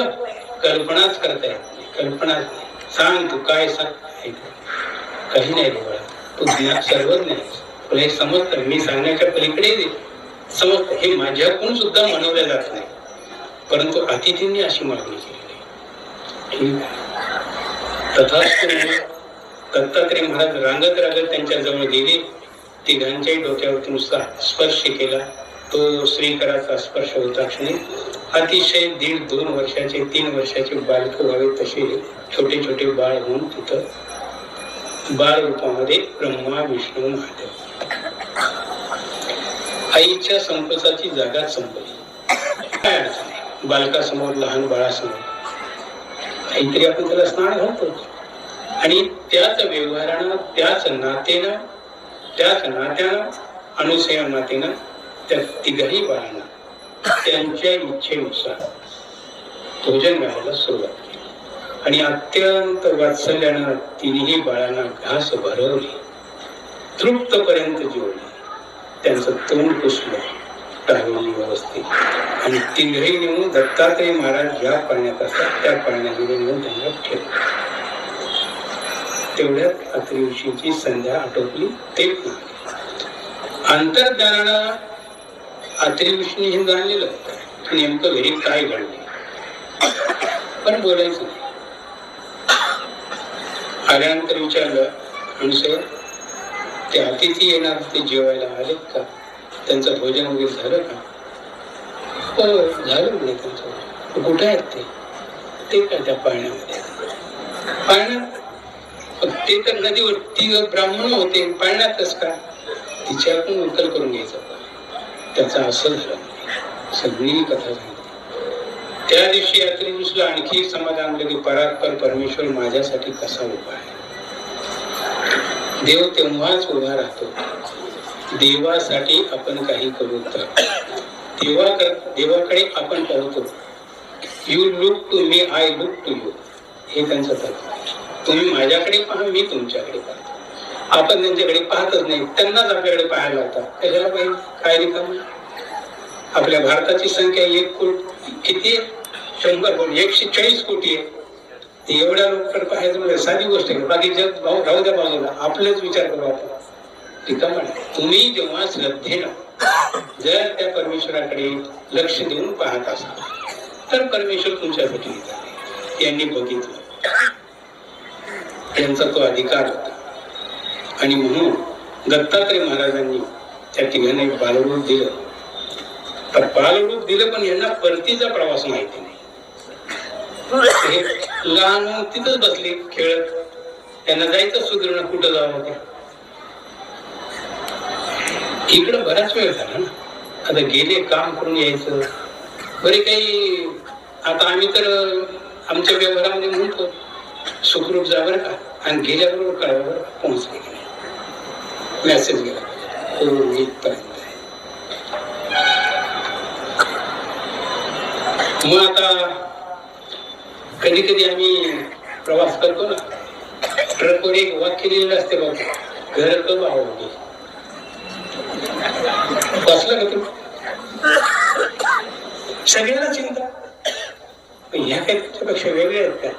कल्पनाच करता येत नाही. कल्पना सांग, तू काय सांग? काही नाही बाळा, तू सर्वज्ञ आहेस, तुला हे समजतं. मी सांगण्याच्या पलीकडे समजत. हे माझ्याकडून सुद्धा मनवलं जात नाही, परंतु अतिथींनी अशी मागणी केली. ठीक आहे, तथास्तु. दत्तात्रय महाराज रांगत रांगत त्यांच्या जवळ गेले. तिघांच्याही डोक्यावरती नुसता स्पर्श केला. तो श्रीकराचा स्पर्श होता क्षणी अतिशय 1.5-2 वर्षाचे 3 वर्षाचे बालक व्हावे तसे छोटे छोटे बाळ होऊन तिथं बाळ रूपामध्ये ब्रह्मा विष्णू महादेव. आईच्या संकोचाची जागा संपली. काय अडचण आहे बालकासमोर, लहान बाळासमोर? काहीतरी आपण त्याला स्नान घालतो. आणि त्याच व्यवहारानं, त्याच नात्यानं, अनुसया नात्यानं त्या तिघही बाळांना त्यांच्या इच्छेनुसार भोजन घालायला सुरुवात केली. आणि अत्यंत वात्सल्यानं तिन्ही बाळांना घास भरवली, तृप्तपर्यंत जेवली. त्यांचं तोंड पुसलं, टाळली व्यवस्थित. आणि तिघही नेऊन दत्तात्रय महाराज ज्या पाण्यात असतात त्या पाण्यामध्ये नेऊन त्यांना ठेवलं. तेवढ्यात अत्रिऋषीची संध्या आटोपली. ते अंतर्ज्ञानानं अत्रिऋषीने हे जाणलेलं नेमकं घरी काय घडले, पण बोलायचं नाही. आल्यानंतर विचारलं, अनुसया ते अतिथी येणार ते जेवायला आलेत का? त्यांचं भोजन वगैरे झालं का? हो झालं म्हणे त्यांचं. कुठे आहेत ते? ते काय त्या पाण्यामध्ये? पाण्यात ते तर नदीवर ती ब्राह्मण होते, पाळण्यातच का तिच्याकडून उकल करून घ्यायचं. त्याचा असं झालं, सगळी कथा झाली. त्या दिवशी यात्रे दिवशीला आणखी समाधान आलं की परात्पर परमेश्वर माझ्यासाठी कसा उभा आहे. देव तेव्हाच उभा राहतो देवासाठी आपण काही करू तर. देवाकडे आपण पाहतो. You look to me, I look to you, हे त्यांचं तत्व. तुम्ही माझ्याकडे पहा, मी तुमच्याकडे पाहतो. आपण त्यांच्याकडे पाहतच नाही, त्यांनाच आपल्याकडे पाहायला होता. कशाला पाहिजे, काय रिकाम. आपल्या भारताची संख्या 1 कोटी किती आहे? 100 कोटी, 140 कोटी आहे. एवढ्या लोकांकडे पाहायचं म्हणजे साधी गोष्ट आहे. बाकी जग राहू द्या बाजूला, आपलेच विचार करू आपण. रिकाम. तुम्ही जेव्हा श्रद्धेनं जर त्या परमेश्वराकडे लक्ष देऊन पाहत असाल तर परमेश्वर तुमच्यासाठी येतात. यांनी बघितलं, त्यांचा तो अधिकार होता. आणि म्हणून दत्तात्रय महाराजांनी त्या ठिकाणी बालरूप दिलं. तर बालरूप दिलं, पण यांना परतीचा प्रवास माहिती नाही. हे लहान तिथंच बसले खेळत. त्यांना जायचं सुधारणं, कुठं जावं ते. इकडं बराच वेळ झाला ना. आता गेले, काम करून यायचं. बरे काही आता आम्ही तर आमच्या व्यवहारामध्ये म्हणतो सुखरूप जा बरं का, आणि गेल्याबरोबर कळावर पोहोचले की नाही. मेसेज गेला हो इथपर्यंत. मग आता कधी कधी आम्ही प्रवास करतो ना, ट्रकवर एक वाक्य लिहिलेलं असते बघ, घर कब आवडली. वाचलं का तू? सगळ्यांना चिंता, ह्या काही त्याच्यापेक्षा वेगळे आहेत का?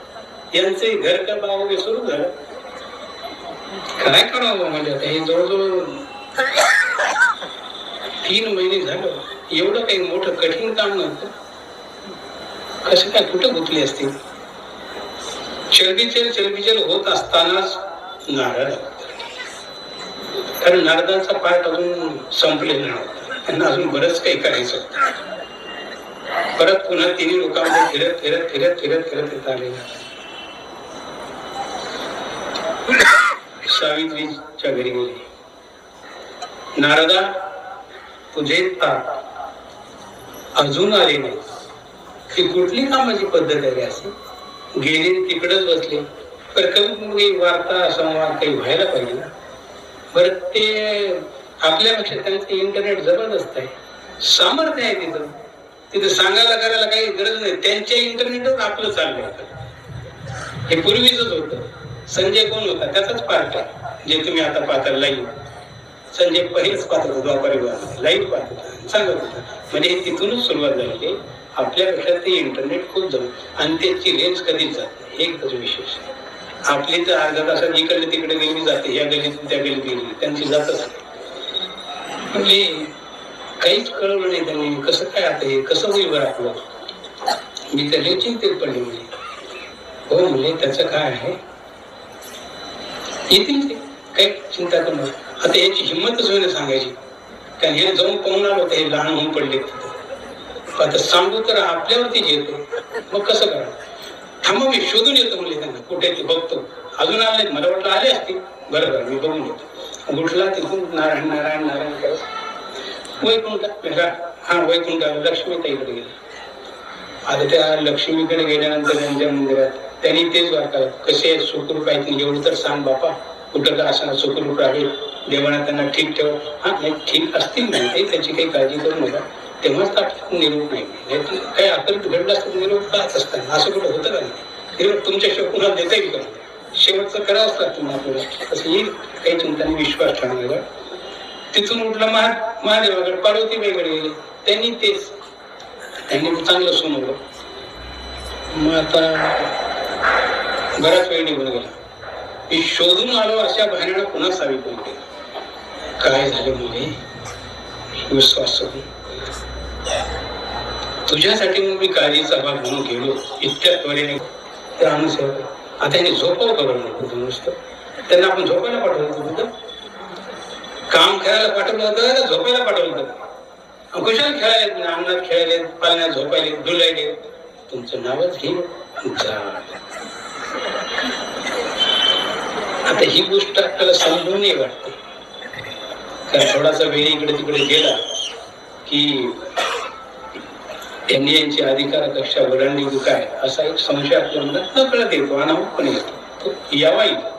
यांचंही घर का बावगे सुरू झालं. काय करावं म्हणजे आता हे जवळजवळ 3 महिने झालं. एवढं काही मोठं कठीण काम नव्हतं. कसं काय कुठं गुंतली असतील. चलबिचल होत असतानाच नारद, कारण नारदांचा पाठ अजून संपलेला नव्हता. त्यांना अजून बरंच काही करायचं. परत पुन्हा 3 लोकांमध्ये फिरत येत आले. सावित्रीच्या घरी गेले. नारदा, तुझे ताक अजून आले नाही. ही कुठली कामाची पद्धत आहे अशी. गेले तिकडच बसले. तर कमी वार्ता संवाद काही व्हायला पाहिजे ना. बरं, ते आपल्यापेक्षा त्यांचं इंटरनेट जबरदस्त आहे, सामर्थ्य आहे तिथं. तिथं सांगायला करायला काही गरज नाही. त्यांच्या इंटरनेटवर आपलं चाललं होतं. हे पूर्वीच होतं. संजय कोण होता? त्याचाच पार्ट आहे जे तुम्ही आता पाहता लाईव्ह. संजय पहिलेच पाहत होता, द्वापारी लाईव्ह पाहत होता, सांगत होता. म्हणजे हे तिथूनच सुरुवात झाली. आपल्यापेक्षा ते इंटरनेट खूप जवळ, आणि त्याची रेंज कधीच जात नाही. एकच विशेष. आपली तर अर्धा तासात इकडे तिकडे गेली जाते, या गलीतून त्या गलीत गेली, त्यांची जातच नाही. म्हणजे काहीच कळवलं नाही त्यांनी. कसं काय आता हे कसं होईल बरं आपलं. मी तर लय चिंतेत पडले. म्हणजे हो म्हणजे त्याचं काय आहे, येतील ते, काही चिंता करू नका. आता याची हिंमतच होईल सांगायची. कारण हे जाऊन पाहून आलो, हे लहान होऊन पडले तिथं. आता सांगू तर आपल्यावरतीच येतो. मग कसं करा. थांबा मी शोधून येतो म्हणजे त्यांना कुठे ते बघतो. अजून आले, मला वाटलं आले असतील. बरोबर, मी बघून येतो. उठला तिथून नारायण नारायण नारायण करत वैकुंठ. हा वैकुंठ लक्ष्मीताईकडे गेले. आता त्या लक्ष्मीकडे गेल्यानंतर त्यांच्या मंदिरात त्यांनी तेच वाटलं, कसे सुखरूप आहेत एवढं तर सांग बापा, कुठं का असं सुखरूप आहे. देवाना त्यांना ठीक ठेव. हा नाही ठीक असतील नाही, त्याची काही काळजी करू नका. तेव्हाच आपल्याला निरोप नाही. काही आपण घडलं असतं निरोप पाहत असताना असं कुठं होतं का नाही. निरोप तुमच्याशिवाय पुन्हा देता येईल का? शेवटचं करावंच लागतं आपल्याला. असं येईल, काही चिंता नाही, विश्वास ठेवण्याला. तिथून उठलं महादेवाकडे, पार्वतीबाईकडे गेले. त्यांनी तेच, त्यांनी चांगलं सुनवलं. मग आता बराच वेळ निघून गेला. मी शोधून आलो अशा बहिणीला पुन्हा सावित्री केलं. काय झालं मुले, विश्वास तुझ्यासाठी मग मी काळजीचा भाग म्हणून गेलो इतक्या त्वरेने. त्या अनुसार आता याने झोपाव करून नको नुसतं. त्यांना आपण झोपायला पाठवलं होतं, काम खेळायला पाठवलं होतं, झोपायला पाठवलं होतं. कशाला खेळायला, अंगणात खेळायले, पालण्यात झोपायले, डुलायले. तुमचं नावच घेऊन आता ही गोष्ट आपल्याला समजून नाही वाटते, कारण थोडासा वेळ इकडे तिकडे गेला की त्यांनी यांची अधिकार कक्षा ओलांडली काय असा एक संशय आपल्या मनात नकळत येतो, अनामतपणे येतो. तो यावा येतो,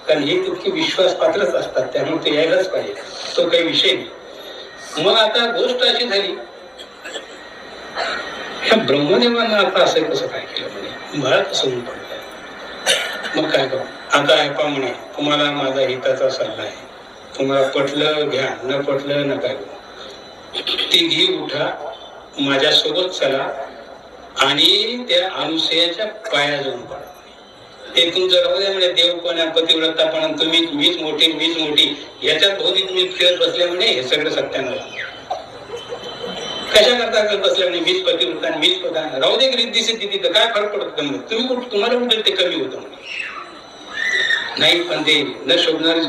कारण हे तितके विश्वासपात्रच असतात, त्यामुळे ते यायलाच पाहिजे, तो काही विषय नाही. मग आता गोष्ट अशी झाली, ह्या ब्रह्मदेवांना आता असं कसं काय केलं, म्हणजे बाळ कसं होऊन पडलं. मग काय करू आता, ह्या म्हणे तुम्हाला माझा हिताचा सल्ला आहे, तुम्हाला पटलं घ्या, न पटलं नका घेऊ. तिघी उठा, माझ्यासोबत चला आणि त्या अनुसयाच्या पाया जाऊन पडा. ते तुमचं राहू द्या म्हणजे देवपणा पतिव्रतापणा, तुम्ही मीच मोठी याच्यात भोवती तुम्ही फिरत बसले म्हणे, हे सगळं सत्यानं कशा करता करत बसल्या म्हणे, मीच पतिव्रता मीच प्रधान, राहू दे रिद्धी सिद्धी, तिथं काय फरक पडत तुम्ही तुम्हाला उठेल ते कमी होतं म्हणे. नाही पण ते न शोभणारी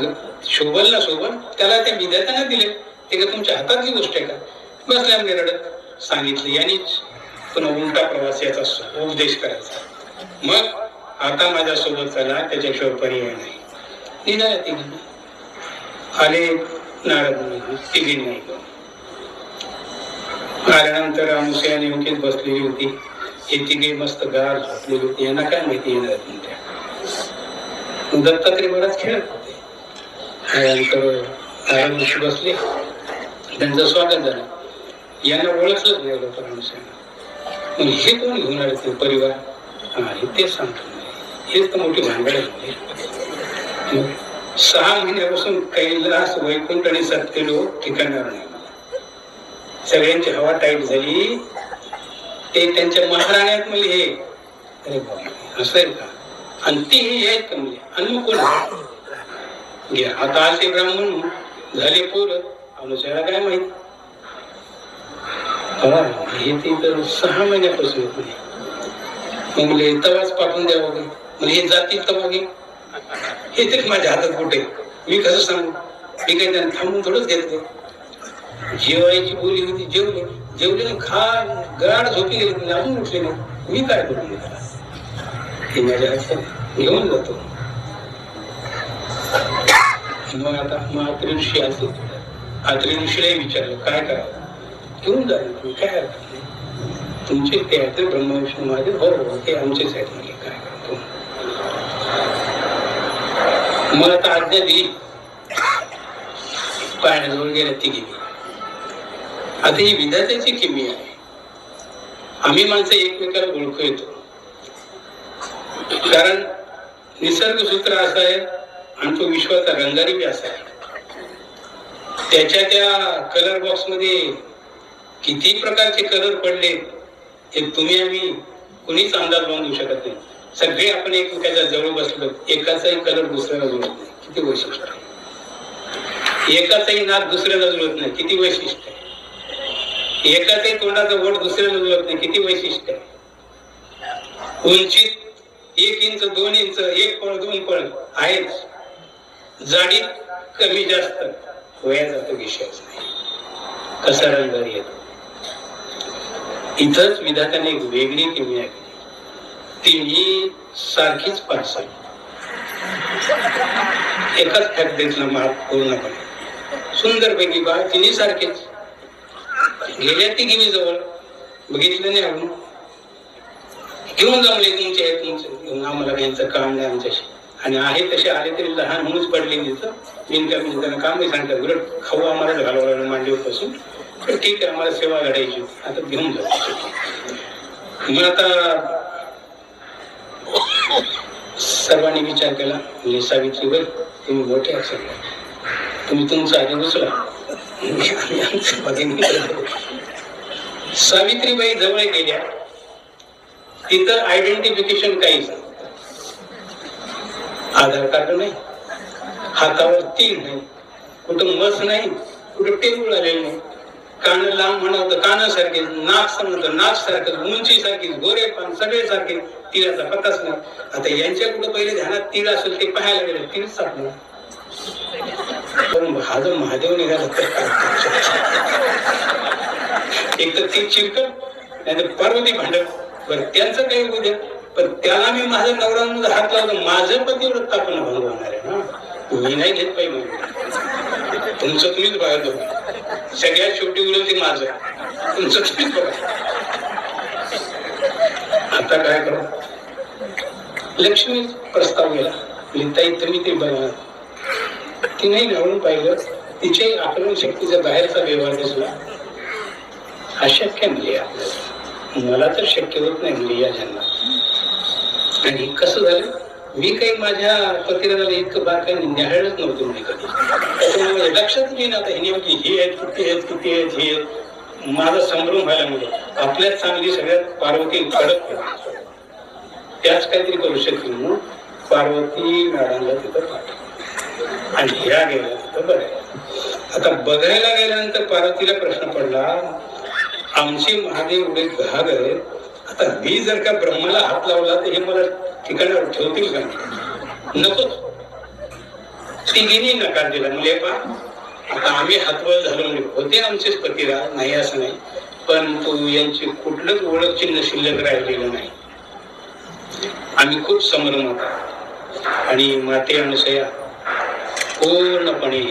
शोभल ना शोभल त्याला त्या विद्यार्थ्यांना दिले, ते का तुमच्या हातातली गोष्ट आहे का. बसल्या म्हणजे रडत सांगितलं, यांनीच पुन्हा उलटा प्रवास याचा उपदेश करायचा. मग आता माझ्यासोबत चला, त्याच्याशिवाय पर्याय नाही. निघाल्या तिघी, आले नारद तिघी नाही. आल्यानंतर अनुसया नेमकीच बसलेली होती, हे तिघे मस्त गार झोपलेली होती, यांना काय माहिती येणार त्या. दत्तात्रय बराच खेळत होते. त्यानंतर नारद ऋषी बसले, त्यांचं स्वागत झालं. यांना ओळखलंच नाही लवकर अनुसयानं. हे कोण घेऊन आले ते परिवार, हे तेच सांगतो, हेच तर मोठी भांडण आहे. 6 महिन्यापासून कैलास वैकुंठ आणि सत्यलोक ठिकाणावर नाही, सगळ्यांची हवा टाईट झाली. ते त्यांच्या महाराण्यात म्हणजे हे अरे बाबा असं आहे का, आणि ती हे आहेत का म्हणजे, आणि मग कोण घ्या आता आले ब्राह्मण झाले पोर, अनुसयाला काय माहित. हे ते तर 6 महिन्यापासून म्हणजे तवाच पाठवून द्यावं का, म्हणजे हे जातील तवा घे, हे तरी माझ्या हातात कुठे, मी कसं सांगू. मी काही त्यांना थांबून थोडंच घेतलं. जेवायची बोली होती, जेवले खा गाड झोपी गेले, म्हणजे अजून उठले नाही, मी काय करू. हे माझ्या हातात घेऊन जातो. मग आता अत्रि ऋषी असतो, अत्रि ऋषीलाही विचारलं काय करावं. घेऊन जाईल तुम्ही, काय हरकत नाही, तुमचे ते आहेत ब्रह्मा विष्णू महादेव, बरोबर ते आमचेच आहेत, म्हणजे काय करतो. मग आता आज्ञा दिली, पाण्याजवळ गेल्या तिघी. आता ही विधात्याची किमी आहे. आम्ही माणसं एकमेकाला ओळखू येतो, कारण निसर्ग सूत्र असं आहे आणि तो विश्वाचा रंगारी बी असा आहे. त्याच्या त्या कलर बॉक्स मध्ये किती प्रकारचे कलर पडले हे तुम्ही आम्ही कुणीच अंदाज बांधू शकत नाही. सगळे आपण एकमेकाच्या जवळ बसलो, एकाचाही कलर दुसऱ्याला जुळत नाही, किती वैशिष्ट्य आहे. एकाचाही नाक दुसऱ्याला जुळत नाही, किती वैशिष्ट्य आहे. एकाचाही तोंडाचा वट दुसऱ्याला जुळत नाही, किती वैशिष्ट्य आहे. उंचीत 1 इंच 2 इंच 1 पळ 2 पळ आहेच, जाडीत कमी जास्त वयाचा तो विषयच नाही, कसा रंगारी येतो. इथंच विधात्याने एक वेगळी किमया केली. तिन्ही सारखीच पार्सल, एकाच फॅक्टरीतला माल पूर्णपणे सुंदरपैकी बाळ, तिन्ही सारखेच. गेल्या ती गिमी जवळ बघितलं नाही, आपण घेऊन जमले तुमचे आहेत, तुमचे आम्हाला यांचं काम नाही आमच्याशी, आणि आहे तसे आले तरी लहान म्हणूनच पडले तिथं. बिनकामी काम नाही सांगतात, उलट खाऊ आम्हाला घालवायला मांडीवरपासून, पण ठीक आहे आम्हाला सेवा घडायची, आता घेऊन जातो. मग आता सर्वांनी विचार केला, म्हणजे सावित्रीबाई तुम्ही मोठे असेल, तुम्ही तुमचा आधी उचला, सावित्रीबाई जवळ गेल्या. तिथं आयडेंटिफिकेशन काहीच, आधार कार्ड नाही, हातावर तीन नाही, कुठं मस नाही, कुठं टेबल आलेलं नाही, कान लांब म्हणावं कानासारखे, नाक समजतं नाक सारखं, उंची सारखी, गोरे पान सगळे सारखे, तिळाचा पत्ताच नाही. आता यांच्या कुठं पहिले ध्यानात तीळ असेल ते पाहायला गेले, तीळ सापडलं. पण हा जर महादेव निघाला तर एक तर ती चिरकट, नाही तर पार्वती भांडण. बरं त्यांचं काही होऊ द्या, पण त्याला मी माझा नवरा म्हणून हात लावला, माझं पतिव्रता पण भंग होणार आहे ना, मी नाही घेत पाहिजे. तुमचं तुम्हीच बघा, तुम्ही सगळ्यात शेवटी उलट ते माझं, तुमचं तुम्हीच बघा. आता काय करा, लक्ष्मी प्रस्ताव गेला, लिहिताई तुम्ही ते बघा. ती नाही निवडून पाहिलं, तिचे आकलन शक्तीचा बाहेरचा व्यवहार दिसला. अशक्य म्हणजे आपल्याला, मला तर शक्य होत नाही म्हणजे या जन्मात. आणि कसं झालं, मी काही माझ्या पतिराला इतकं बार काही न्याहाळलंच नव्हतं म्हणजे कधी. त्याच्यामुळे लक्षात येईन आता हे नेमकी हे आहेत किती आहेत किती आहेत हे माझा संभ्रम व्हायला म्हणजे आपल्यात चांगली सगळ्यात पार्वती कडक त्याच काहीतरी करू शकतील म्हणून पार्वती मॅडमला तिथं पाठवलं आणि ह्या गेल्या तिथं बघायला. आता बघायला गेल्यानंतर पार्वतीला प्रश्न पडला, आमचे महादेव एवढे घाग आहेत, आता मी जर का ब्रह्माला हात लावला तर हे मला ठिकाणावर ठेवतील का? नको. तिघींनी नकार दिला. म्हणजे पा आता आम्ही हातवळ झालो म्हणजे होते आमचेच पतिराज, नाही असं नाही, पण तो यांची कुठलंच ओळख चिन्ह शिल्लक राहिलेलं नाही. आम्ही खूप संभ्रमात आहोत आणि माते अनुसया पूर्णपणे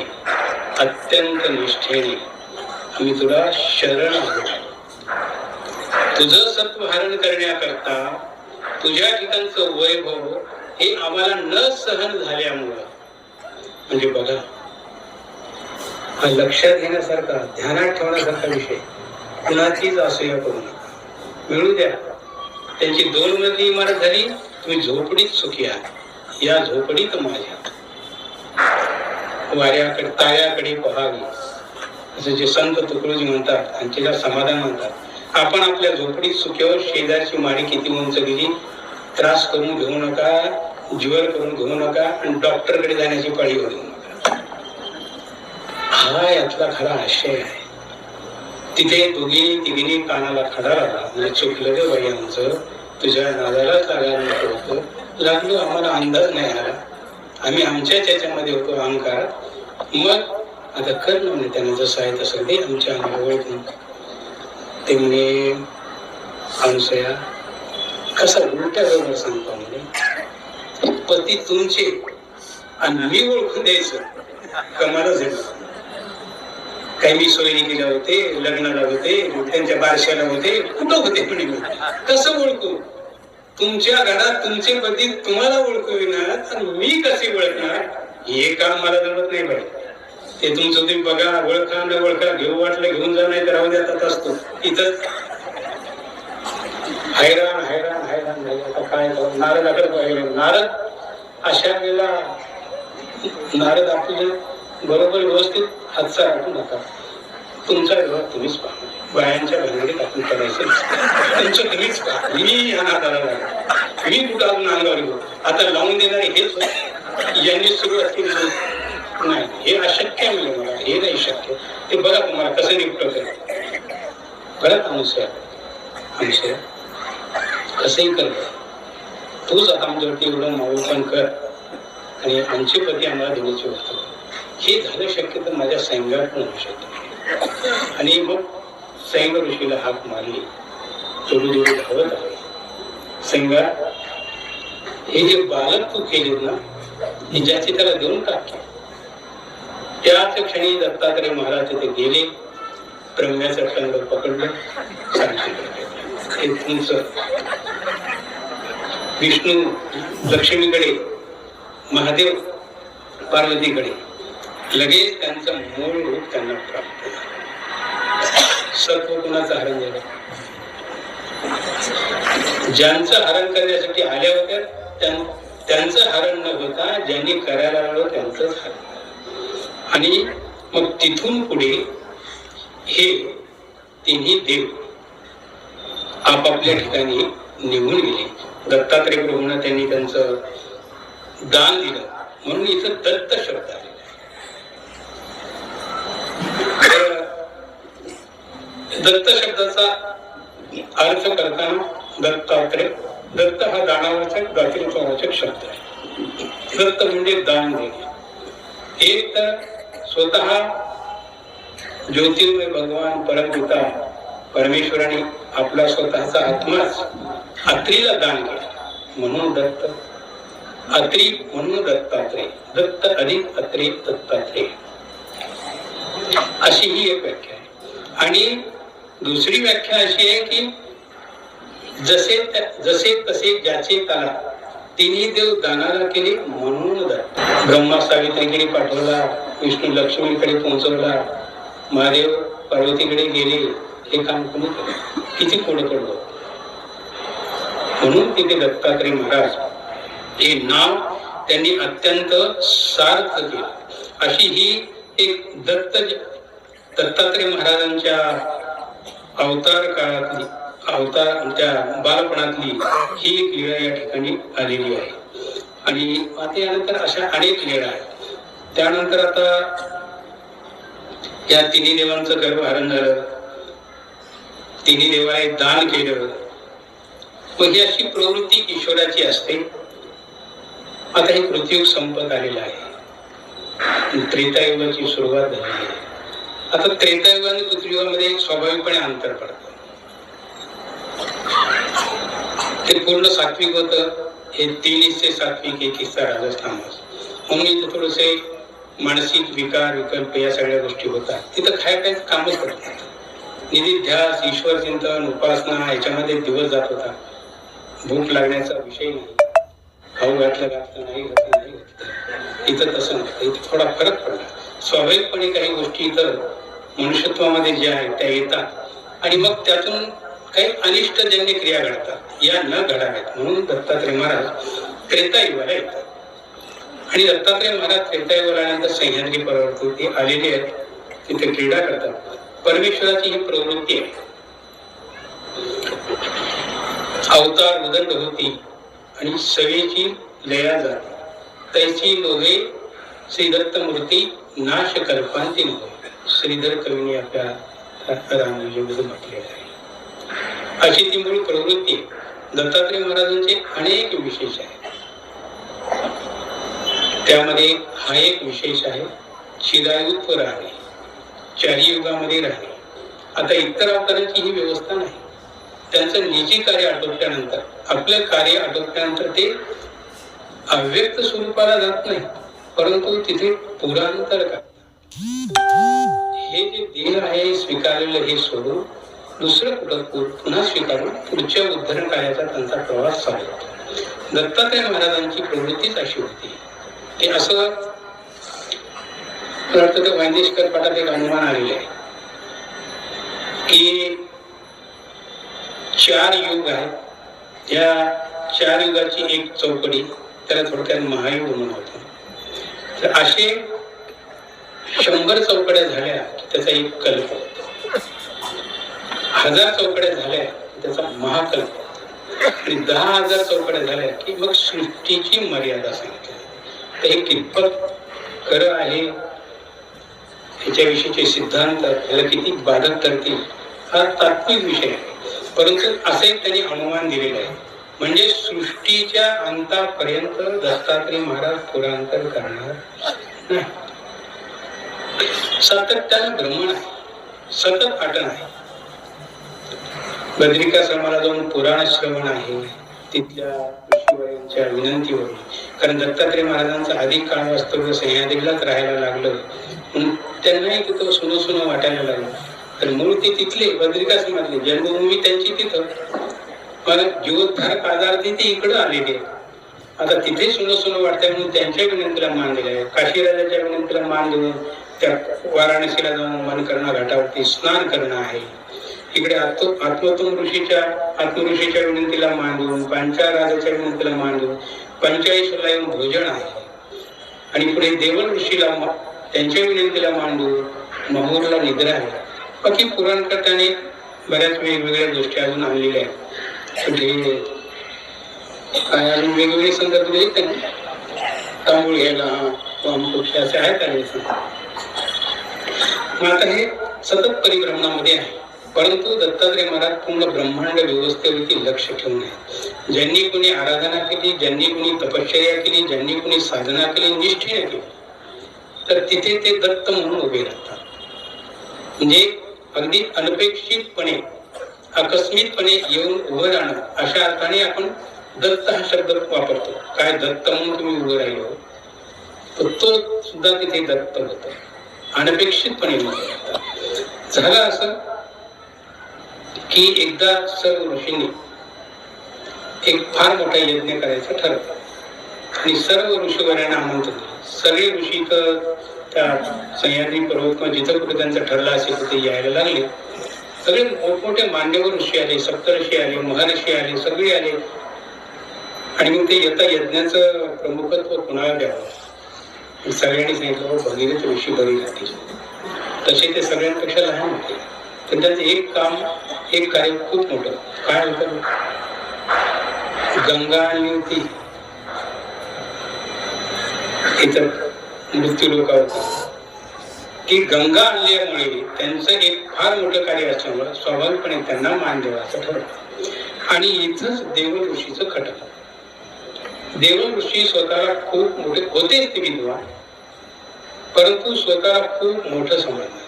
अत्यंत निष्ठेने आम्ही तुला शरण आहोत. तुझं सत्व हरण करण्याकरता तुझ्या ठिकाणचं वैभव हे आम्हाला न सहन झाल्यामुळं, म्हणजे बघा हा लक्षात घेण्यासारखा ध्यानात ठेवण्यासारखा विषय, कुणाचीच असूया करू नका, मिळू द्या. त्यांची 2 मजली इमारत झाली, तुम्ही झोपडीत सुखी आहात, या झोपडीत माझ्या वाऱ्याकडे ताऱ्याकडे पहावी असं जे संत तुकडोजी म्हणतात आणि तिला समाधान म्हणतात. आपण आपल्या झोपडीत सुखी आहोत, शेजारची माडी किती उंच गेली, त्रास करून घेऊ नका, ज्वर करून घेऊ नका आणि डॉक्टरकडे जाण्याची पाळी घेऊ नका. हा यातला खरा आशय आहे. तिथे तिघींनी कानाला खडा लागला, म्हणजे चुकलं रे बाई आमचं, तुझ्या नादालाच लागायला नको होतं, लागलो आम्हाला अंदाज नाही आला, आम्ही आमच्या त्याच्यामध्ये होतो अहंकार. मग आता कर ना म्हणजे त्यानं जसं आहे तसं ते आमच्या अंगाला ओळखून. ते म्हणे अनुसया कसा उलट्या बरोबर सांगतो म्हणजे पती तुमचे आणि मी ओळखून द्यायचं कमालच आहे. काही मी सोयी केल्या होते, लग्नाला होते, त्यांच्या बारशाला होते, कुठं होते म्हणे मी, कसं ओळखू? तुमच्या घरात तुमचे पती तुम्हाला ओळखविणार आणि मी कसे ओळखणार, हे काम मला जमत नाही बाई. ते तुमचं तुम्ही बघा, ओळखा न ओळखा, घेऊ वाटलं घेऊन जा, नाही तर राहू देतात असतो इथंच. हैराण हैराण हैराण नाही. आता काय नारदाकडे पाहिजे, नारद अशा वेळेला नारद आपले बरोबर व्यवस्थित हातचा राखू नका, तुमचा व्यवहार तुम्हीच पहा, बायांच्या भानगडीत आपण करायचं तुमचं तुम्हीच पहा. मी या नादाला लागलो, मी कुठं अजून अंगावर घेऊ, आता लावून देणारे हेच यांनी सुरुवात केली नाही, हे अशक्य आहे मला, हे नाही शक्य. ते बघा तुम्हाला कसं निपटत आहे बघा. अनुसया कसंही कर, तूच आता आमच्यावरती एवढं माऊलपण कर आणि आमचे पती आम्हाला देण्याची वस्तू. हे झालं शक्य तर माझ्या सैंगात पण होऊ शकतं. आणि मग सैंग ऋषीला हाक मारली, थोडी धावत आहे. सैंगा, हे जे बालक तू केले ना, हे ज्याची त्याला देऊन टाक. त्याच क्षणी दत्तात्रय महाराज तिथे गेले, ब्रह्म्याचं टंग पकडलं, हे तुमचं. विष्णू लक्ष्मीकडे, महादेव पार्वतीकडे, लगेच त्यांचं मूळ रूप त्यांना प्राप्त झालं. सत्व कुणाचं हरण झालं? ज्यांचं हरण करण्यासाठी आल्या होत्या त्यांचं हरण न होता ज्यांनी करायला लागलो त्यांचंच हरण. आणि मग तिथून पुढे हे तिन्ही देव आपापल्या ठिकाणी निघून गेले. दत्तात्रय प्रभूंना त्यांनी त्यांचं दान दिलं म्हणून इथं दत्त शब्द आलेला आहे. दत्त शब्दाचा अर्थ करताना दत्तात्रय, दत्त हा दानावाचक गातीवाचक शब्द आहे. दत्त म्हणजे दान देणे. एक तर स्वतः ज्योतिर्मय भगवान परमपिता परमेश्वराने आपला स्वतःचा आत्माच अत्रीला दान केला. म्हणून दत्त, अत्री म्हणून दत्तात्रेय, दत्त अधिक अत्रे दत्तात्रेय, अशी ही एक व्याख्या आहे. आणि दुसरी व्याख्या अशी आहे की जसे तसे ज्याचे त्याला तिन्ही देव दानाला केले म्हणून दत्त. ब्रह्मा सावित्रीकडे पाठवला, विष्णू लक्ष्मीकडे पोहोचवला, महादेव पार्वतीकडे गेले, हे काम कोणी केलं? किती पुढे पडलो. म्हणून तिथे दत्तात्रय महाराज हे नाव त्यांनी अत्यंत सार्थ केलं. अशी ही एक दत्तात्रय महाराजांच्या अवतार काळातली, अवतार त्या बालपणातली ही एक लीळा या ठिकाणी आलेली आहे. आणि आता यानंतर अशा अनेक लीळा आहेत. त्यानंतर आता या तिन्ही देवांचं गर्भधारण झालं, तिन्ही देवाने दान केलं, मग ही अशी प्रवृत्ती ईश्वराची असते. आता हे पृथ्वीयुग संपत आलेलं आहे, त्रेतायुगाची सुरुवात झाली आहे. आता त्रेतायुग आणि पृथ्वीयुगामध्ये स्वाभाविकपणे अंतर पडतं. ते पूर्ण सात्विक होतं, हे 3 हिस्से सात्विक, 1 हिस्सा राजस तामस. म्हणून इथं थोडेसे मानसिक विकार विकल्प या सगळ्या गोष्टी होतात. तिथं काय कामच करतात. निधी ध्यास, ईश्वर चिंतन, उपासना याच्यामध्ये दिवस जात होता. भूक लागण्याचा विषय नाही, खाऊ घातलं नाही घातलं. इथं तसं नसतं. इथं थोडा फरक पडला. स्वाभाविकपणे काही गोष्टी इथं मनुष्यत्वामध्ये ज्या आहेत त्या येतात आणि मग त्यातून काही अनिष्टजन्य क्रिया घडतात, या न घडाव्यात म्हणून दत्तात्रय महाराज त्रेतायुगाला येतात. आणि दत्तात्रय महाराज त्रेतायुगाला आल्यानंतर सह्याद्री पर्वतावरती आलेले आहेत, तिथे क्रीडा करतात. परमेश्वराची ही प्रवृत्ती आहे. अवतार उदंड होती आणि सवेची लया जाते, तैची लोहे श्री दत्त मूर्ती नाश कल्पांती नव्हे. श्रीधर कवीने आपल्या रामलीलेमध्ये म्हटलेलं आहे. अशी ती मूळ प्रवृत्ती आहे. दत्तात्रय महाराजांचे अनेक विशेष आहेत. त्यामध्ये हा एक विशेष आहे, चिरायुत्व राहणे, 4 युगामध्ये राहणे. आता इतर अवतारांची ही व्यवस्था नाही. त्यांचं निजी कार्य आटोपल्यानंतर, आपलं कार्य आटोपल्यानंतर ते अव्यक्त स्वरूपाला जात नाही, परंतु तिथे पुरांतर करतात. हे जे देह आहे स्वीकारलेलं हे सोडून दुसरं कुठं पुन्हा स्वीकारून पुढच्या उद्धरण कार्याचा त्यांचा प्रवास चालू होतो. दत्तात्रय महाराजांची प्रवृत्तीच अशी होती. ते असं वांदेशकर पाठात एक अनुमान आलेले आहे की 4 युग आहेत. या 4 युगाची एक चौकडी, त्याला थोडक्यात महायुग म्हणून होतं. तर असे 100 चौकड्या झाल्या की त्याचा एक कल्प होतो. 1000 चौकड्या झाल्या की त्याचा महाकल्प, आणि 10,000 चौकड्या झाल्या की मग सृष्टीची मर्यादा सांगितली. तर हे कितपत खरं आहे, ह्याच्याविषयीचे सिद्धांत याला किती बाधक ठरतील हा तात्विक विषय आहे. परंतु असे त्यांनी अनुमान दिलेलं आहे. म्हणजे सृष्टीच्या अंतापर्यंत दत्तात्रय महाराज पुरांतर करणार नाही. सातत्यानं भ्रमण आहे, सतत आटन आहे. बद्रिकाश्रमाला जाऊन पुराण श्रवण आहे, तिथल्या ऋषीवरांच्या विनंतीवरून. कारण दत्तात्रय महाराजांचा अधिक काळ वास्तव्य सह्याद्रीलाच राहायला लागलं, म्हणून त्यांनाही तिथं सुनो सुनो वाटायला लागलं. तर मूळ ते तिथले बद्रिकाश्रमातले, जन्मभूमी त्यांची तिथं, पण जीवोद्धारक आजारती ते इकडं आलेले. आता तिथे सुनो सुनो वाटतंय म्हणून त्यांच्या विनंतीला मान दिलाय. काशीराजाच्या विनंतीला मान देऊन त्या वाराणसीला जाऊन मनकर्णा घाटावरती स्नान करणं आहे. इकडे आत्मोत्तम ऋषीच्या विनंतीला मान देऊन, पांचाराजाच्या विनंतीला मान देऊन 45ला येऊन भोजन आहे. आणि पुढे देवल ऋषीला त्यांच्या विनंतीला मान देऊन महोरला निद्रा आहे. बाकी पुराणकर्त्याने बऱ्याच वेगवेगळ्या गोष्टी अजून आणलेल्या आहेत. काय अजून वेगवेगळे संदर्भ देत ना, तांबूळ घ्यायला वामपक्षी असे आहेत आणि मग आता हे सतत परिभ्रमणामध्ये आहे. परंतु दत्तात्रय महाराज पूर्ण ब्रह्मांड व्यवस्थेवरती लक्ष ठेवून आहे. ज्यांनी कोणी आराधना केली, ज्यांनी कोणी तपश्चर्या केली, ज्यांनी कोणी साधना केली, निष्ठेने केली, तर तिथे ते दत्त म्हणून उभे राहतात. म्हणजे अगदी अनपेक्षितपणे, आकस्मितपणे येऊन उभं राहणं, अशा अर्थाने आपण दत्त हा शब्द वापरतो. काय दत्त म्हणून तुम्ही उभं राहिलो, तर तो सुद्धा तिथे दत्त होता. अनपेक्षितपणे झालं असं की एकदा सर्व ऋषींनी एक फार मोठा यज्ञ करायचं ठरवलं आणि सर्व ऋषीवरांना आमंत्रण दिलं. सगळे ऋषी तर त्या सह्याद्री पर्वत किंवा जिथं कुठे त्यांचं ठरलं असेल तिथे यायला लागले. सगळे मोठमोठे मान्यवर ऋषी आले, सप्तऋषी आले, महर्षी आले, सगळे आले. आणि मग ते येता यज्ञाचं प्रमुखत्व कुणाला द्यावं, सगळ्यांनी सांगितलं भगीरथ ऋषी बरी राहतील. तसे ते सगळ्यांपेक्षा लहान होते, पण त्याचं एक कार्य खूप मोठं. काय होतं, गंगा आणली होती इतर मृत्यू लोकांवरती, की गंगा आणल्यामुळे त्यांचं एक फार मोठं कार्य असल्यामुळे स्वाभाविकपणे त्यांना मान देवाचं ठरवलं. आणि इथंच देव ऋषीचं खटकलं. देव ऋषी स्वतःला खूप मोठे होते, ते विद्वान, परंतु स्वतःला खूप मोठं समजणारे.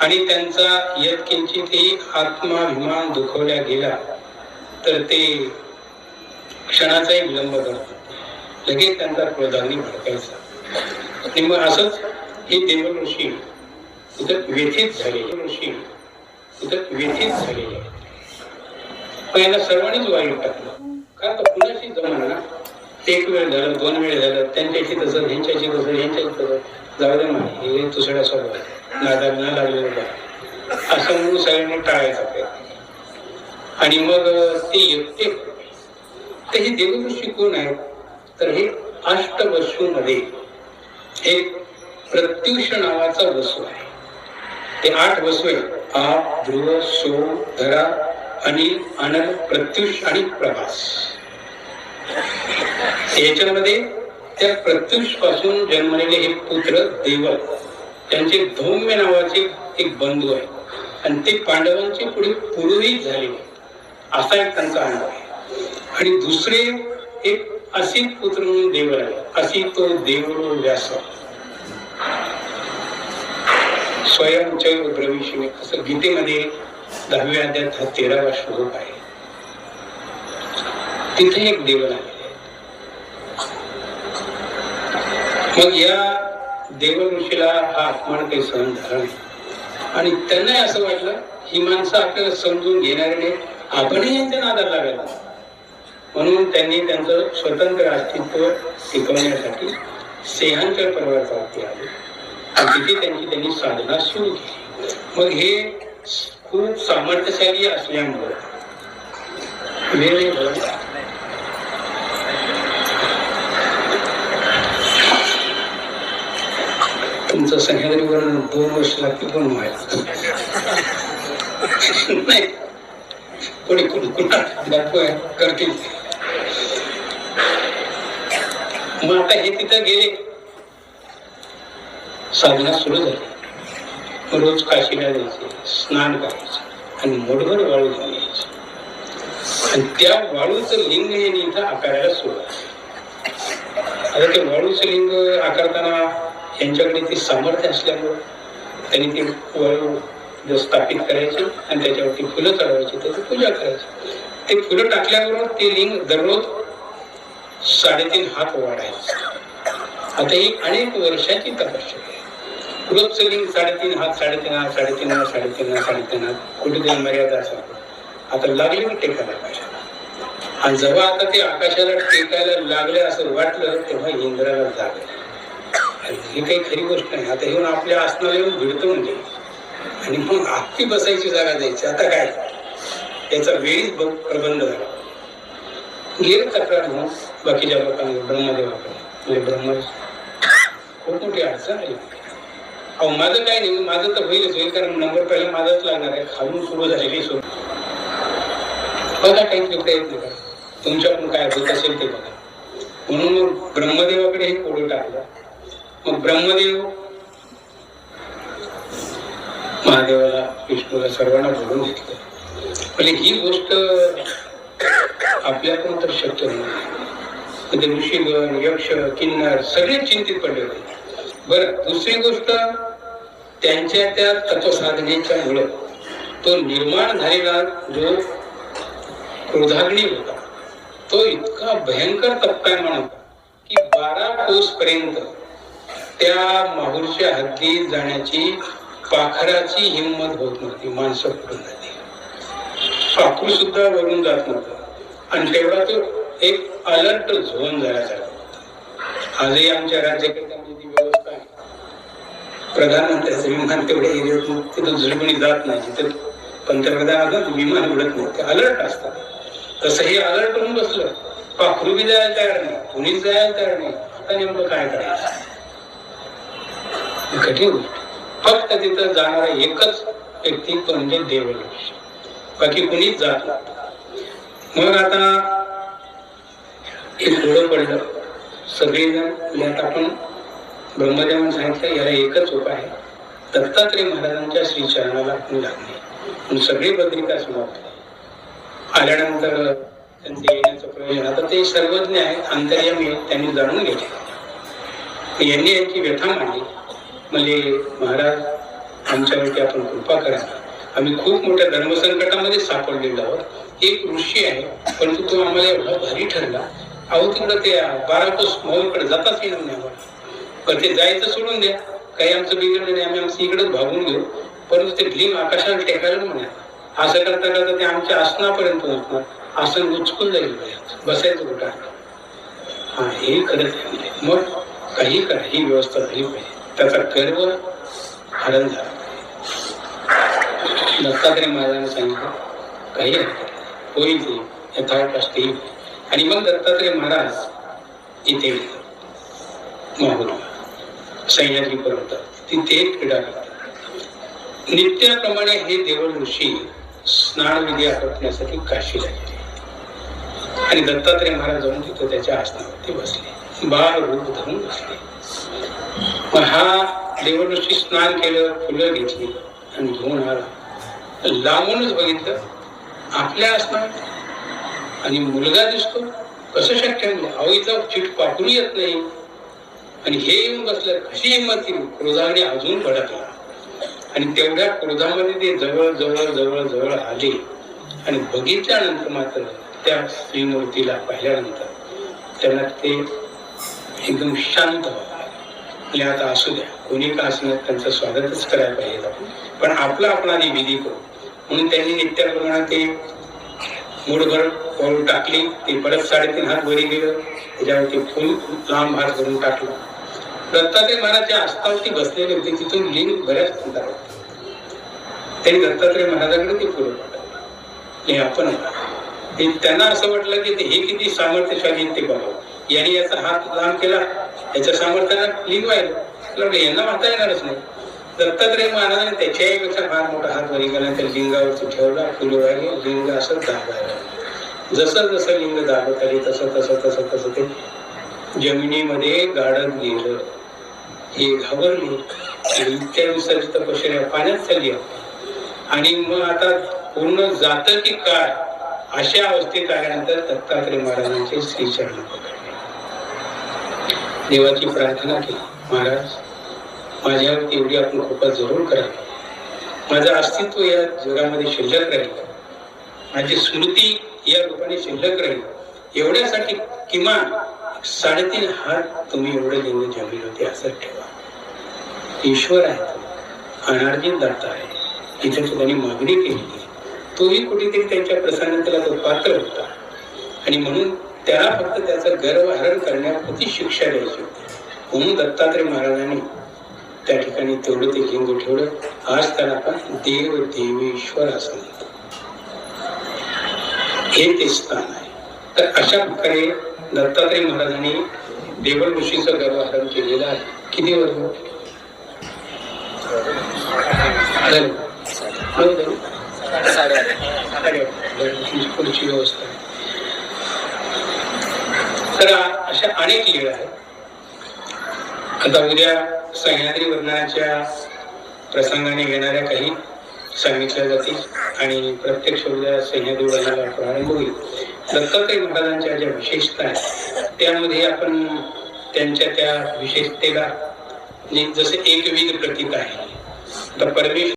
आणि त्यांचा यत्किंचितही आत्माभिमान दुखवल्या गेला तर ते क्षणाचाही विलंब करतात, लगेच त्यांचा क्रोधाग्नी भडकायचा. आणि मग असंच हे देव ऋषी इथं व्यथित झालेले पण यांना सर्वांनीच वाईट टाकलं. का तर कुणाशी जमलं ना, एक वेळ झालं, दोन वेळ झालं, त्यांच्याशी तसं, ह्यांच्याशी तसं, ह्यांच्याशी तसं, जाऊ दे ना, हे दुसऱ्या स्वभाव नादाला लागलेलं बघ, असं म्हणून सगळ्यांनी टाळायचा प्रयत्न. आणि मग ते एकटे. तर हे देवऋषी कोण आहेत, तर हे अष्टवसूमध्ये एक प्रत्युष नावाचा वसू आहे. ते 8 वसू आहेत: आप, ध्रुव, सोम, धरा, अनिल, अनल, प्रत्युष आणि प्रभास. याच्यामध्ये त्या प्रत्युष पासून जन्मलेले हे पुत्र देव, त्यांचे धौम्य नावाचे एक बंधू आहे आणि ते पांडवांचे पुढे पुरोहित झाले, असा एक त्यांचा अनुभव आहे. आणि दुसरे एक असित पुत्र म्हणून देव आहे, असित तो देवो व्यास. स्वयंचैव ब्रवीषि, असं गीतेमध्ये 10व्या अध्यायात 13वा श्लोक आहे. तिथे एक देव आहे. मग या देव ऋषीला हा अपमान काही सहन झाला नाही आणि त्यांना असं वाटलं ही माणसं आपल्याला समजून घेणारे नाही, आपणही यांच्या नादाला लागायला. म्हणून त्यांनी त्यांचं स्वतंत्र अस्तित्व टिकवण्यासाठी सिंहांच्या पर्वतावरती आले आणि तिथे त्यांनी साधना सुरू केली. मग हे खूप सामर्थ्यशाली असल्यामुळे तुमचं सह्याद्रीवर 2 वर्ष लागतील पण व्हायला नाही, कोणी करतील. मग आता हे तिथं गेले, साधना सुरू झाली. रोज काशीला जायचे, स्नान करायचे आणि मोठभर वाळू घेऊन यायचे आणि त्या वाळूचं लिंग यांनी इथं आकारायला सुरुवात. आता ते वाळूचं लिंग आकारताना यांच्याकडे ती सामर्थ्य असल्यामुळे त्यांनी ती वाळू स्थापित करायची आणि त्याच्यावरती फुलं चढवायची, त्याची पूजा करायची. ते फुलं टाकल्याबरोबर ते लिंग दररोज 3.5 हात वाढायचं. आता ही अनेक वर्षाची तपस्या आहे. रोजचं लिंग 3.5 हात, 3.5 हात, 3.5 हात, 3.5 हात, 3.5 हात, कुठेतरी मर्यादा असा. आता लागली मग टेकायला पाहिजे. आणि जेव्हा आता ते आकाशाला टेकायला लागले असं वाटलं तेव्हा इंद्राला जागलं. ही काही खरी गोष्ट नाही. आता येऊन आपल्या आसनाला येऊन भिडतो म्हणजे आणि मग आपली बसायची जागा द्यायची. आता काय याचा वेळीच प्रबंध झाला. गेले तक्रार म्हणून बाकीच्या लोकांना ब्रह्मदेवाकडे, म्हणजे ब्रह्म खूप मोठी अडचण आली. अहो माझं काय नाही, माझं तर होईल कारण नंबर पहिला माझाच लागणार आहे. खालून सुरू झालेली सुरू बघा, काही प्रयत्न करा, तुमच्याकडून काय होत असेल ते बघा. म्हणून ब्रह्मदेवाकडे हे कोडं टाकलं. मग ब्रह्मदेव महादेवाला, विष्णूला, सर्वांना बोलून घेतलं. म्हणजे ही गोष्ट आपल्याकडून तर शक्य नाही. ऋषीगण, यक्ष, किन्नर सगळे चिंतित पडले होते. बरं, दुसरी गोष्ट त्यांच्या त्या तत्वसाधनेच्या मुळे तो निर्माण झालेला जो क्रोधाग्नी होता तो इतका भयंकर तप्पा आहे म्हणा की 12 कोस पर्यंत त्या माहूरच्या हद्दीत जाण्याची पाखराची हिंमत होत नव्हती. माणसं पडून जाते, पाखरू सुद्धा वरून जात नव्हतं. आणि तेवढा तो एक अलर्ट झोन झाला. आजही आमच्या राज्यकर्त्यांची ती व्यवस्था आहे. प्रधानमंत्र्याचं विमान तेवढ्या एरियातून तिथं जुळवणी जात नाही, तिथं पंतप्रधान विमान उडत नाही, ते अलर्ट असतात. तसं हे अलर्ट करून बसलं, पाखरू बी जायला तयार नाही, कुणीच जायला तयार नाही. आता नेमकं काय करायचं? कठीण गोष्ट. फक्त तिथं जाणारा एकच व्यक्ती तो म्हणजे देवऋषी, बाकी कुणीच जात नाही. मग आता हे थोडं पडलं, सगळेजण यात आपण ब्रह्मदेवाने सांगितलं याला एकच उपाय आहे, दत्तात्रय महाराजांच्या श्रीचरणाला आपण लागणे. म्हणून सगळे बद्रिका समाप्त आल्यानंतर त्यांचे येण्याचं प्रयोजन, आता ते सर्वज्ञ आहेत, अंतर्यामी आहेत, त्यांनी जाणून घेतले. यांनी यांची व्यथा मांडली. म्हणजे महाराज आमच्यावरती आपण कृपा करा, आम्ही खूप मोठ्या धर्मसंकटामध्ये सापडलेलो आहोत. एक ऋषी आहे, परंतु तो आम्हाला एवढा भारी ठरला. अहो तिकडं ते 12 कोस माहूरकडे जाताच येणार नाही आम्हाला. पण ते जायचं सोडून द्या, काही आमचं बिघडलं नाही, आम्ही आमचं इकडेच भागून घेऊ. परंतु ते भीम आकाशाला टेकायला म्हणा. असं करता करता ते आमच्या आसनापर्यंत होणार, आसन उचकून जाईल, बसायचं कुठं. हा हे करत आहे. मग काही करा, ही व्यवस्था झाली पाहिजे. त्याचा गर्व हरण झाला. दत्तात्रय महाराजांनी सांगितलं काही होईल ते यथार्थ असते. आणि मग दत्तात्रय महाराज इथे माहूर सह्याद्री पर्वत तिथे क्रीडा करतात. नित्याप्रमाणे हे देवळ ऋषी स्नान विधी आटोपण्यासाठी काशीला गेले आणि दत्तात्रय महाराज जाऊन तिथे त्याच्या आसनावरती बसले, बाळ रूप धरून बसले. मग हा देवळ ऋषी स्नान केलं, फुलं घेतली आणि घेऊन आला. लांबूनच बघितलं आपल्या आसनात आणि मुलगा दिसतो, कसं शक्य आहे? अहो इथं चिट पाखरू येत नाही आणि हे येऊन बसलं, कशी हिंमत केली? क्रोधाने अजून भडकला आणि तेवढ्या क्रोधामध्ये ते जवळ जवळ जवळ जवळ आले आणि बघितल्यानंतर मात्र त्या श्रीमूर्तीला पाहिल्यानंतर त्यांना ते एकदम शांत व्हावं. आता असू द्या, कोणी का असणार, त्यांचं स्वागतच करायला पाहिजे, पण आपला आपण आधी विधी करू. म्हणून त्यांनी नित्याप्रमाणे ते मूठभर पाऊल टाकली. ते परत 3.5 हात वरी गेलं, त्याच्यावरती फुल लांब हात करून टाकलं. दत्तात्रय महाराजच्या आस्थावरती बसलेले होते, तिथून लिंग बऱ्याच अंतर होते. त्यांनी दत्तात्रय महाराजांकडे ते फुलं पाठवलं. हे आपण त्यांना असं वाटलं की हे किती सामर्थ्यशाली ते बघावं. यांनी याचा हात लांब केला, याच्या सामर्थ्यानं लिंग व्हायला, यांना वाहता येणारच नाही. दत्तात्रय महाराजांनी त्याच्यापेक्षा फार मोठा हात वरी केला, त्या लिंगावरती ठेवला, फुलं व्हायला, लिंग असं दाबायला. जसं जसं लिंग दाबत आले तसं तसं तसं तसं ते जमिनीमध्ये गाडत गेलं. हे घाबरले आणि इतक्या विसर्जित तपश्चर्या पाण्यात चालली. आणि मग आता पूर्ण जातं की काय अशा अवस्थेत आल्यानंतर दत्तात्रय महाराजांचे श्रीचरण पकडले, देवाची प्रार्थना केली, महाराज माझ्यावरती एवढी आपण कृपा जरूर करावी, माझं अस्तित्व या जगामध्ये शिल्लक राहील, माझी स्मृती या रूपाने शिल्लक राहील, एवढ्यासाठी किमान 3.5 हात तुम्ही एवढे लिंग जमिनीवरती असं ठेवा. ईश्वर आहे तो, अनार्जित दाता आहे. इथे त्यांनी मागणी केली, तोही कुठेतरी त्यांच्या प्रसन्नतेला तो पात्र होता आणि म्हणून त्याला फक्त त्याचं गर्व हरण करण्यापुरती शिक्षा द्यायची होती. म्हणून दत्तात्रय महाराजांनी त्या ठिकाणी तेवढं ते लिंग ठेवलं. आज त्याला आपण देव देवेश्वर असं म्हणतो. हे ते स्थान आहे. तर अशा प्रकारे दत्तात्रय महाराजांनी देवळ ऋषीचं गर्व हरण केलेलं आहे. किती वर्ष पुढची व्यवस्था. तर अशा अनेक लीळा आहेत. आता उद्या सह्याद्री वर्णनाच्या प्रसंगाने घेणाऱ्या काही सांगितल्या जातील आणि प्रत्यक्ष उद्या सह्याद्री वर्णनाला प्रारंभ होईल. दत्तात्रय महाराजांच्या ज्या विशेषता आहेत त्यामध्ये आपण त्यांच्या त्या विशेषतेला जसे एकविध प्रतीक आहे. तर परमेश्वर